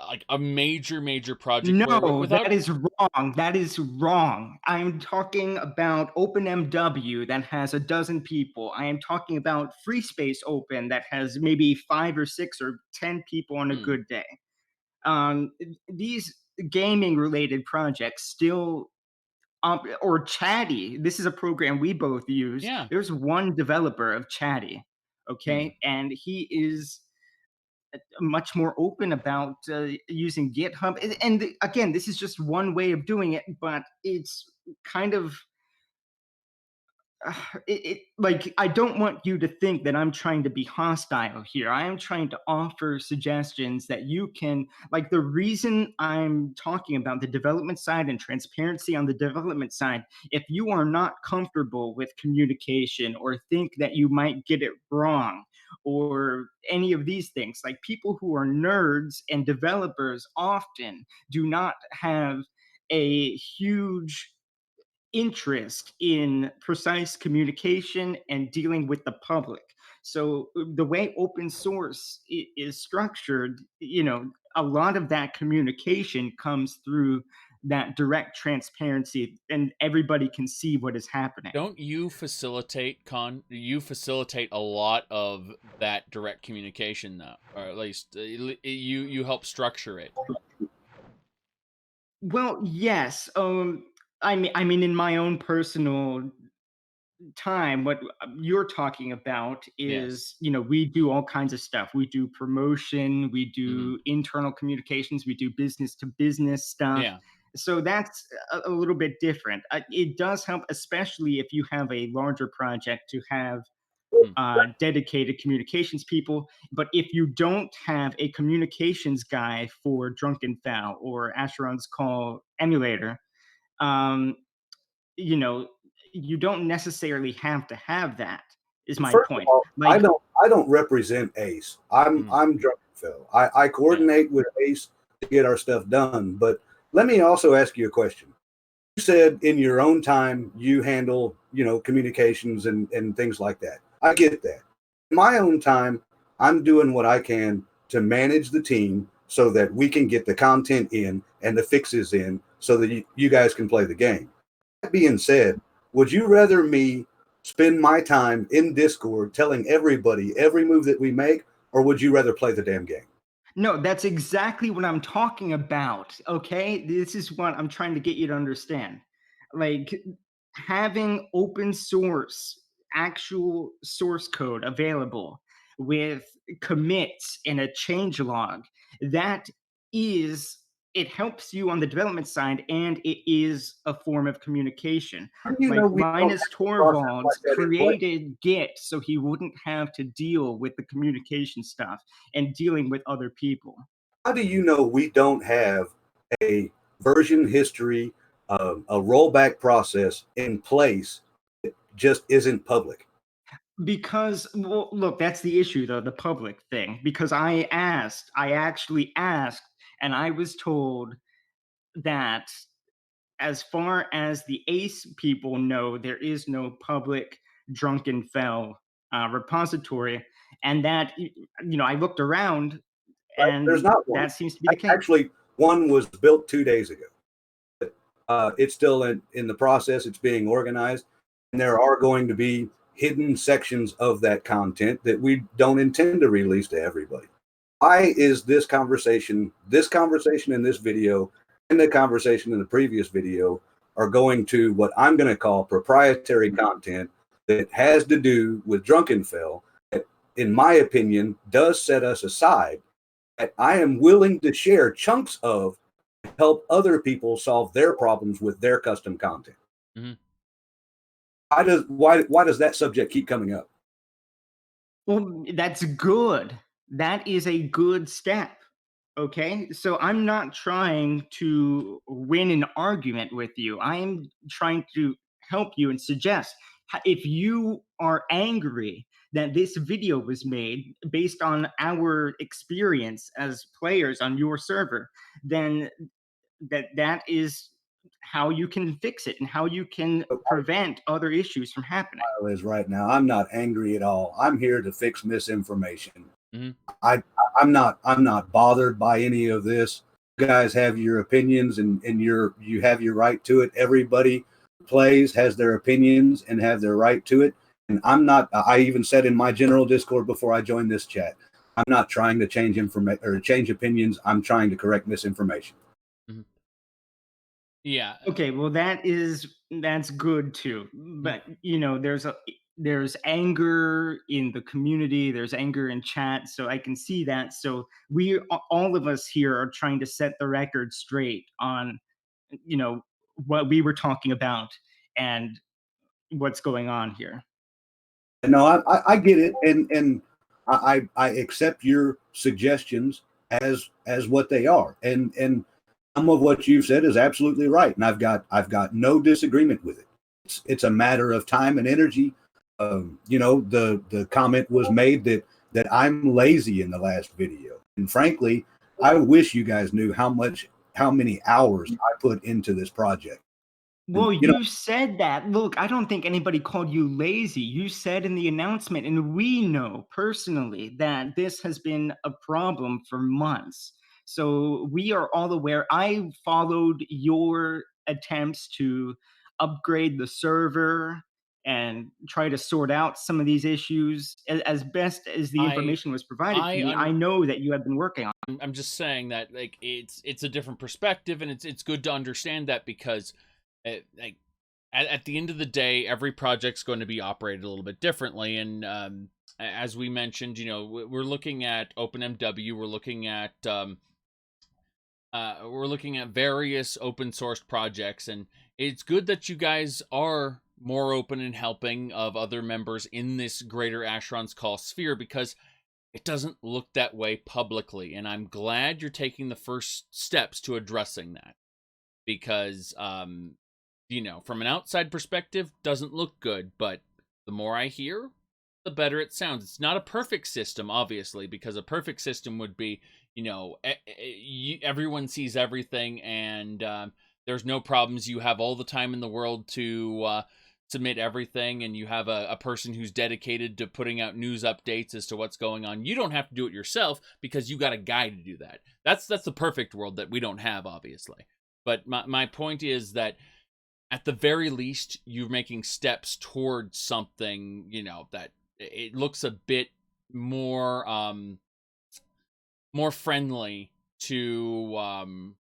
like a major project where No, without that is wrong. That is wrong. I'm talking about OpenMW that has a dozen people. I am talking about Free Space Open that has maybe 5 or 6 or 10 people on a Hmm. good day. These gaming related projects still, or Chatty. This is a program we both use. Yeah. There's one developer of Chatty, Hmm. okay, and he is much more open about using GitHub. And again, this is just one way of doing it, but it's kind of like, I don't want you to think that I'm trying to be hostile here. I am trying to offer suggestions that you can, like, the reason I'm talking about the development side and transparency on the development side, if you are not comfortable with communication or think that you might get it wrong or any of these things, like, people who are nerds and developers often do not have a huge interest in precise communication and dealing with the public. So the way open source is structured, a lot of that communication comes through that direct transparency, and everybody can see what is happening. Don't you facilitate, Con? You facilitate a lot of that direct communication, though, or at least you help structure it. Well, yes. I mean, in my own personal time, what you're talking about Yes. is, we do all kinds of stuff. We do promotion, we Hmm. do internal communications, we do business to business stuff. Yeah. So that's a little bit different. It does help, especially if you have a larger project, to have Hmm. dedicated communications people. But if you don't have a communications guy for Drunkenfell or Asheron's Call emulator, um, you know, you don't necessarily have to have that, is my First of point. all, Like, I don't represent Ace. Hmm. I'm Drukenfell. I Yeah. coordinate with Ace to get our stuff done. But let me also ask you a question. You said in your own time you handle, communications and things like that. I get that. In my own time, I'm doing what I can to manage the team so that we can get the content in and the fixes in so that you guys can play the game. That being said, would you rather me spend my time in Discord telling everybody every move that we make, or would you rather play the damn game? no, that's exactly what I'm talking about. Okay. This is what I'm trying to get you to understand. Like, having open source, actual source code available with commits and a change log, that is, it helps you on the development side, and it is a form of communication. How do you know Like, we don't Linus have a process Torvalds like that in place? created Git so he wouldn't have to deal with the communication stuff and dealing with other people. How do you know we don't have a version history, a rollback process in place that just isn't public? Because, well, look, that's the issue, though, the public thing. Because I actually asked, and I was told that as far as the ACE people know, there is no public Drunkenfell repository. And that, I looked around, Right? There's and not one. that seems to be the case. Actually, one was built 2 days ago. It's still in the process. It's being organized, and there are going to be hidden sections of that content that we don't intend to release to everybody. Why is this conversation in this video, and the conversation in the previous video are going to what I'm going to call proprietary content that has to do with Drunkenfell, that, in my opinion, does set us aside, that I am willing to share chunks of to help other people solve their problems with their custom content. Hmm. Why does that subject keep coming up? Well, that's good. That is a good step. Okay, so I'm not trying to win an argument with you. I'm trying to help you and suggest if you are angry that this video was made based on our experience as players on your server, then that is how you can fix it and how you can prevent other issues from happening. Is right now, I'm not angry at all. I'm here to fix misinformation. Mhm. I'm not bothered by any of this. You guys have your opinions, and you have your right to it. Everybody who plays has their opinions and have their right to it. And I'm not. I even said in my general Discord before I joined this chat, I'm not trying to change information or change opinions. I'm trying to correct misinformation. Mhm. Yeah. Okay, well that's good too. But there's anger in the community, there's anger in chat, so I can see that. So all of us here are trying to set the record straight on you know what we were talking about and what's going on here. No, I get it, and I accept your suggestions as what they are, and some of what you've said is absolutely right, and I've got no disagreement with it. It's a matter of time and energy. The comment was made that I'm lazy in the last video, and frankly, I wish you guys knew how many hours I put into this project. And Well, you said that. Look, I don't think anybody called you lazy. You said in the announcement, and we know personally that this has been a problem for months. So we are all aware. I followed your attempts to upgrade the server and try to sort out some of these issues as best as the I information was provided to I me. I un- know that you have been working on. I'm just saying that like it's a different perspective, and it's good to understand that because like at the end of the day, every project's going to be operated a little bit differently, and as we mentioned, we're looking at OpenMW, we're looking at various open source projects, and it's good that you guys are more open and helping of other members in this greater Asheron's Call sphere, because it doesn't look that way publicly, and I'm glad you're taking the first steps to addressing that, because from an outside perspective, doesn't look good, but the more I hear, the better it sounds. It's not a perfect system, obviously, because a perfect system would be, everyone sees everything, and there's no problems. You have all the time in the world to submit everything, and you have a person who's dedicated to putting out news updates as to what's going on. You don't have to do it yourself because you got a guy to do that. That's the perfect world that we don't have, obviously. But my point is that at the very least, you're making steps towards something, that it looks a bit more more friendly to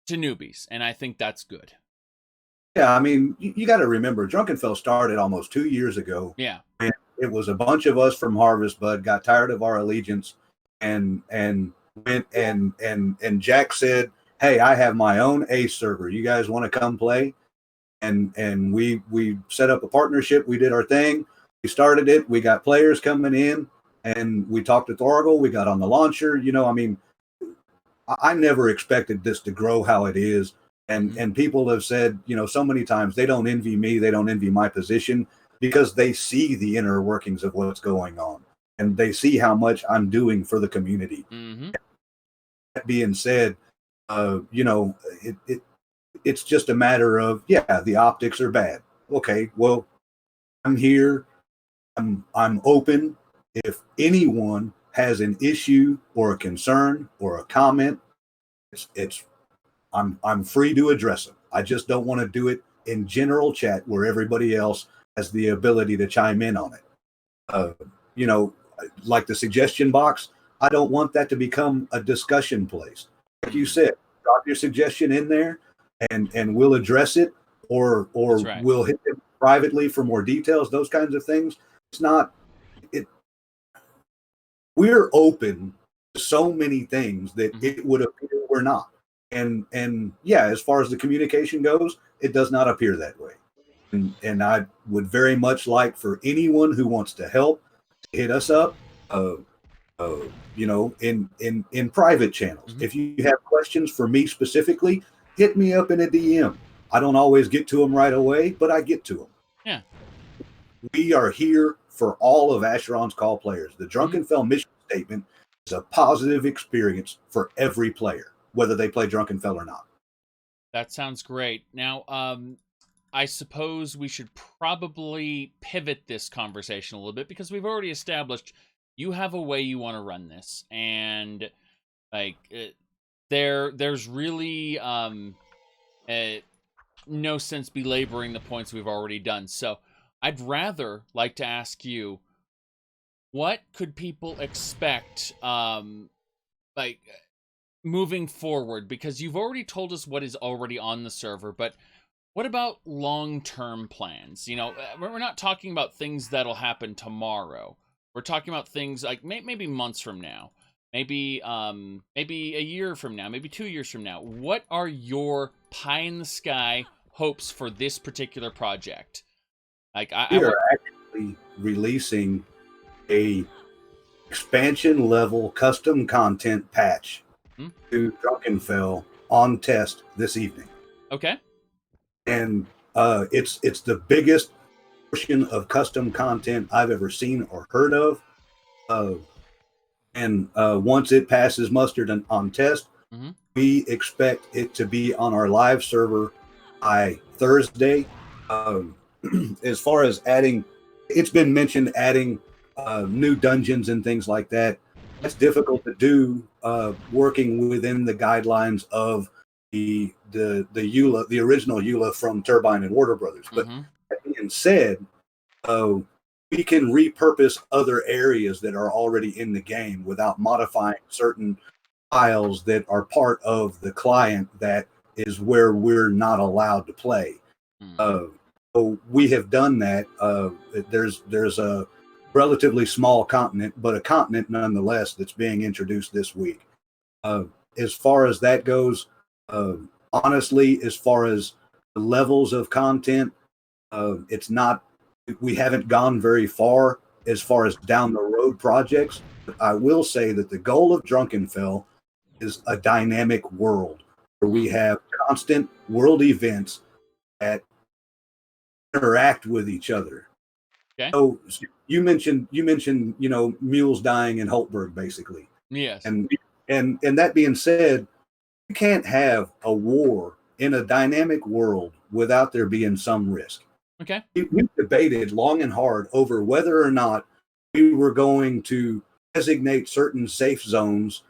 newbies, and I think that's good. Yeah, I mean, you got to remember, Drunkenfell started almost 2 years ago. Yeah. And it was a bunch of us from Harvest Bud got tired of our allegiance, and went and Jack said, "Hey, I have my own Ace server. You guys want to come play?" And we set up a partnership. We did our thing. We started it. We got players coming in, and we talked to Thorgal. We got on the launcher. I mean, I never expected this to grow how it is. And people have said, so many times they don't envy me, they don't envy my position, because they see the inner workings of what's going on, and they see how much I'm doing for the community. Mm-hmm. That being said, it's just a matter of, the optics are bad. Okay, well, I'm here. I'm open. If anyone has an issue or a concern or a comment, I'm free to address them. I just don't want to do it in general chat where everybody else has the ability to chime in on it. You know, like the suggestion box, I don't want that to become a discussion place. Like you said, drop your suggestion in there, and we'll address it, or right. we'll hit them privately for more details. Those kinds of things. It's not it. We're open to so many things that it would appear we're not. And yeah, as far as the communication goes, it does not appear that way. And I would very much like for anyone who wants to help to hit us up. in private channels. Mhm. If you have questions for me specifically, hit me up in a DM. I don't always get to them right away, but I get to them. Yeah. We are here for all of Asheron's call players. The Drunkenfell mission statement is a positive experience for every player, whether they play Drunkenfell or not. That sounds great. Now, I suppose we should probably pivot this conversation a little bit because we've already established you have a way you want to run this, and like there's really no sense belaboring the points we've already done. So I'd rather like to ask you, what could people expect like moving forward? Because you've already told us what is already on the server, but what about long-term plans? You know, we're not talking about things that'll happen tomorrow. We're talking about things like maybe months from now, maybe maybe a year from now, maybe 2 years from now. What are your pie in the sky hopes for this particular project? Like We are actually releasing a expansion level custom content patch to Drunkenfell on test this evening. Okay. And it's the biggest portion of custom content I've ever seen or heard of. And once it passes mustard on test, we expect it to be on our live server by Thursday. As far as adding, it's been mentioned adding new dungeons and things like that. That's difficult to do working within the guidelines of the EULA, the original EULA from Turbine and Warner Brothers. But that being said, we can repurpose other areas that are already in the game without modifying certain files that are part of the client that is where we're not allowed to play. So we have done that. There's a relatively small continent, but a continent nonetheless that's being introduced this week. As far as that goes, honestly, as far as the levels of content, it's not. We haven't gone very far as down the road projects. But I will say that the goal of Drunkenfell is a dynamic world where we have constant world events that interact with each other. Okay. So you mentioned, mules dying in Holtberg, basically. Yes. And that being said, you can't have a war in a dynamic world without there being some risk. Okay. We debated long and hard over whether or not we were going to designate certain safe zones,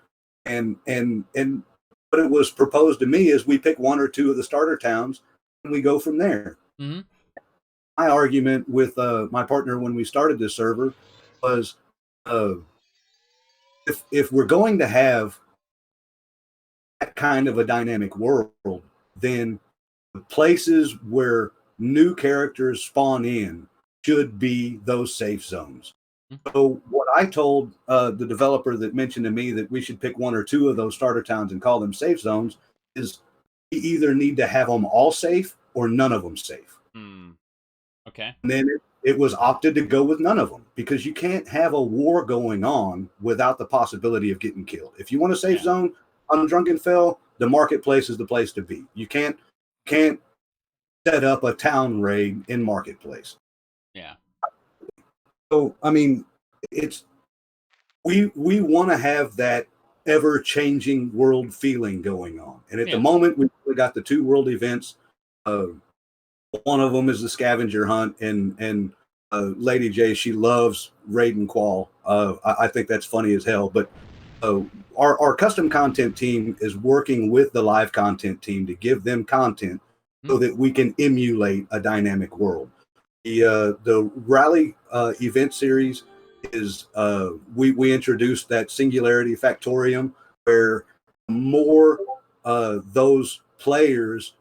and what it was proposed to me is we pick one or two of the starter towns and we go from there. My argument with my partner when we started this server was, if we're going to have that kind of a dynamic world, then the places where new characters spawn in should be those safe zones. So what I told the developer that mentioned to me that we should pick one or two of those starter towns and call them safe zones is we either need to have them all safe or none of them safe. Okay. And then it was opted to go with none of them because you can't have a war going on without the possibility of getting killed. If you want a safe zone on Drunkenfell, the marketplace is the place to be. You can't set up a town raid in marketplace. Yeah. So I mean, it's we want to have that ever changing world feeling going on, and at the moment we got the two world events. One of them is the scavenger hunt, and Lady J, she loves raid and qual. I think that's funny as hell. But our custom content team is working with the live content team to give them content so that we can emulate a dynamic world. The rally event series is we introduced that singularity factorium where more those players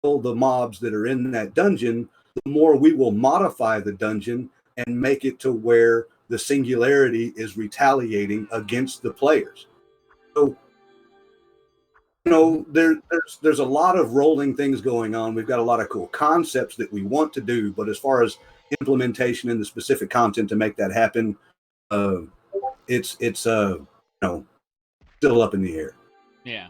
kill the mobs that are in that dungeon, the more we will modify the dungeon and make it to where the singularity is retaliating against the players. So there's a lot of rolling things going on. We've got a lot of cool concepts that we want to do, but as far as implementation and the specific content to make that happen, it's still up in the air. Yeah.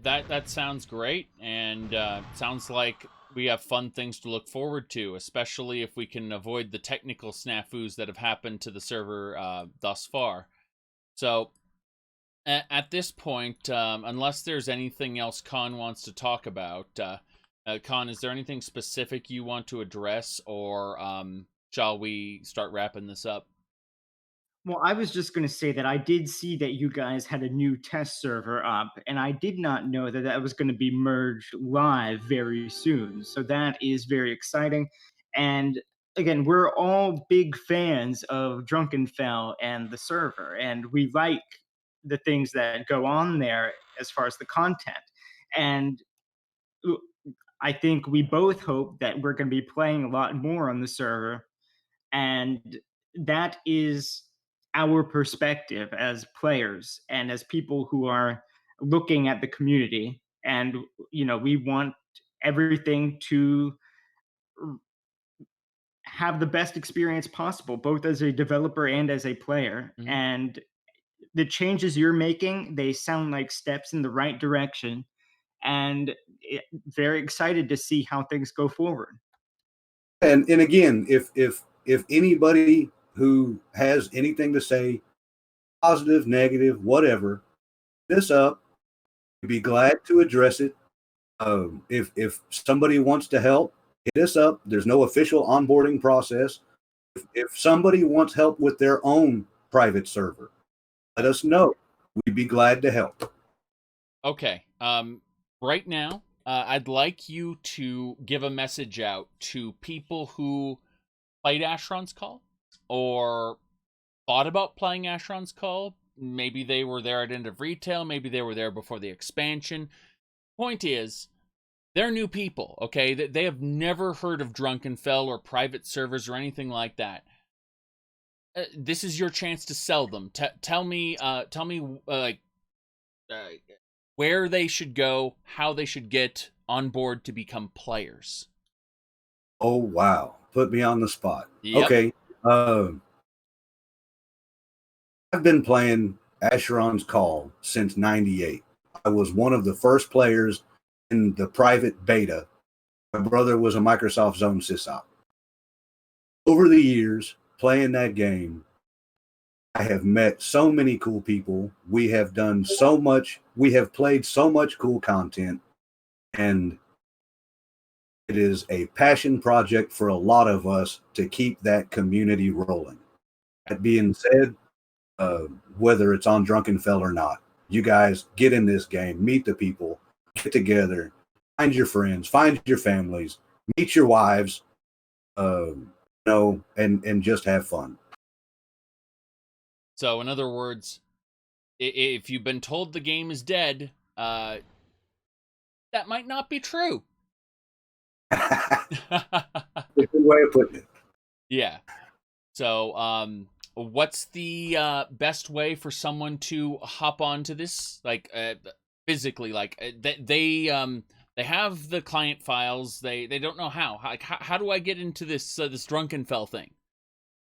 That sounds great, and sounds like we have fun things to look forward to, especially if we can avoid the technical snafus that have happened to the server thus far. So, at this point, unless there's anything else Khan wants to talk about, Khan, is there anything specific you want to address, or shall we start wrapping this up? Well, I was just going to say that I did see that you guys had a new test server up, and I did not know that that was going to be merged live very soon. So that is very exciting. And again, we're all big fans of Drunkenfell and the server, and we like the things that go on there as far as the content. And I think we both hope that we're going to be playing a lot more on the server, and that is our perspective as players and as people who are looking at the community. And we want everything to have the best experience possible, both as a developer and as a player. Mhm. And the changes you're making, they sound like steps in the right direction, and very excited to see how things go forward. And again, if anybody who has anything to say, positive, negative, whatever, this up, we'd be glad to address it. If somebody wants to help, hit us up. There's no official onboarding process. If somebody wants help with their own private server, let us know. We'd be glad to help. Okay. Right now, I'd like you to give a message out to people who played Asheron's Call or thought about playing Asheron's Call. Maybe they were there at end of retail. Maybe they were there before the expansion. Point is, they're new people, okay? They have never heard of Drunkenfell or private servers or anything like that. This is your chance to sell them. Tell me, like, where they should go, how they should get on board to become players. Oh, wow. Put me on the spot. Yep. Okay. I've been playing Asheron's Call since 98. I was one of the first players in the private beta. My brother was a Microsoft Zone sysop. Over the years, playing that game, I have met so many cool people. We have done so much. We have played so much cool content. And it is a passion project for a lot of us to keep that community rolling. That being said, whether it's on Drunkenfell or not, you guys get in this game, meet the people, get together, find your friends, find your families, meet your wives, and just have fun. So, in other words, if you've been told the game is dead, that might not be true. It's a good way of putting it. Yeah. So, what's the best way for someone to hop onto this, like physically? Like they have the client files. They don't know how. Like how do I get into this this Drunkenfell thing?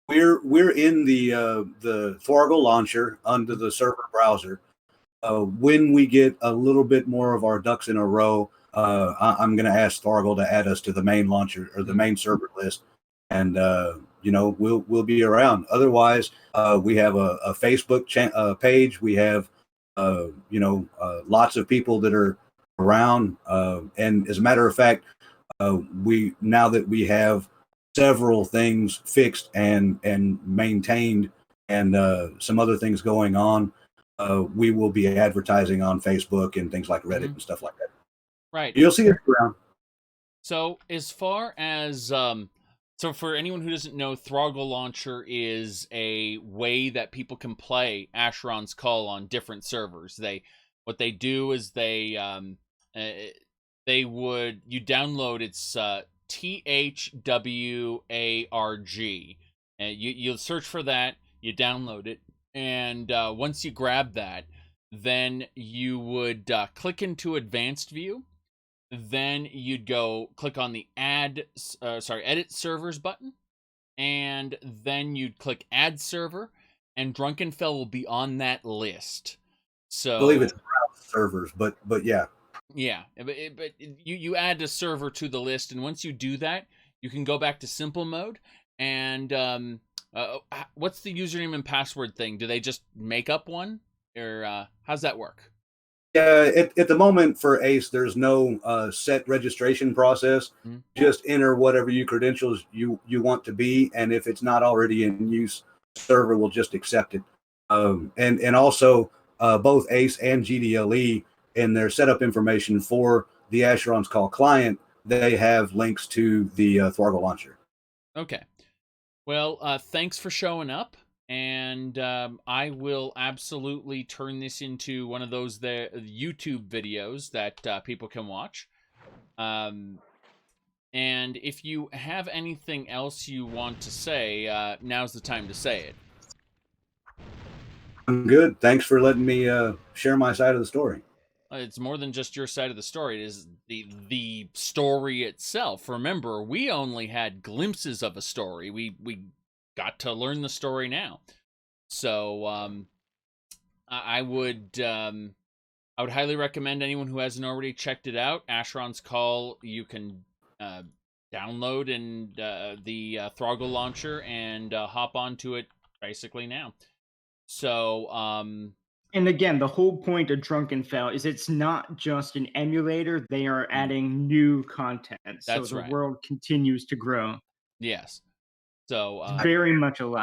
We're in the Thwargle launcher under the server browser. When we get a little bit more of our ducks in a row, I'm going to ask Thwargle to add us to the main launcher or the main server list, and we'll be around. Otherwise, we have a Facebook page. We have lots of people that are around, and as a matter of fact, now that we have several things fixed and maintained, and some other things going on, we will be advertising on Facebook and things like Reddit and stuff like that. Right. You'll see it around. So as far as so for anyone who doesn't know, Throggle Launcher is a way that people can play Asheron's Call on different servers. What they do is you download its THWARG, and you'll search for that, you download it, and once you grab that, then you would click into advanced view. Then you'd go click on the edit servers button, and then you'd click add server, and Drunkenfell will be on that list. So I believe it's browse servers, but yeah. yeah, but you add a server to the list, and once you do that, you can go back to simple mode. And what's the username and password thing? Do they just make up one, or how's that work? Yeah, at the moment for Ace, there's no set registration process. Mm-hmm. Just enter whatever you credentials you want to be, and if it's not already in use, server will just accept it. And also both Ace and GDLE in their setup information for the Asheron's Call client, they have links to the Thwargle launcher. Okay. Well, thanks for showing up, and I will absolutely turn this into one of those YouTube videos that people can watch. And if you have anything else you want to say, now's the time to say it. I'm good. Thanks for letting me share my side of the story. It's more than just your side of the story. It is the story itself. Remember, we only had glimpses of a story. We got to learn the story now. So I would highly recommend anyone who hasn't already checked it out. Asheron's Call, you can download and the Thwargle launcher and hop onto it basically now. So and again, the whole point of Drunkenfell is it's not just an emulator. They are adding new content. So That's the right. world continues to grow. Yes. So It's very much alive.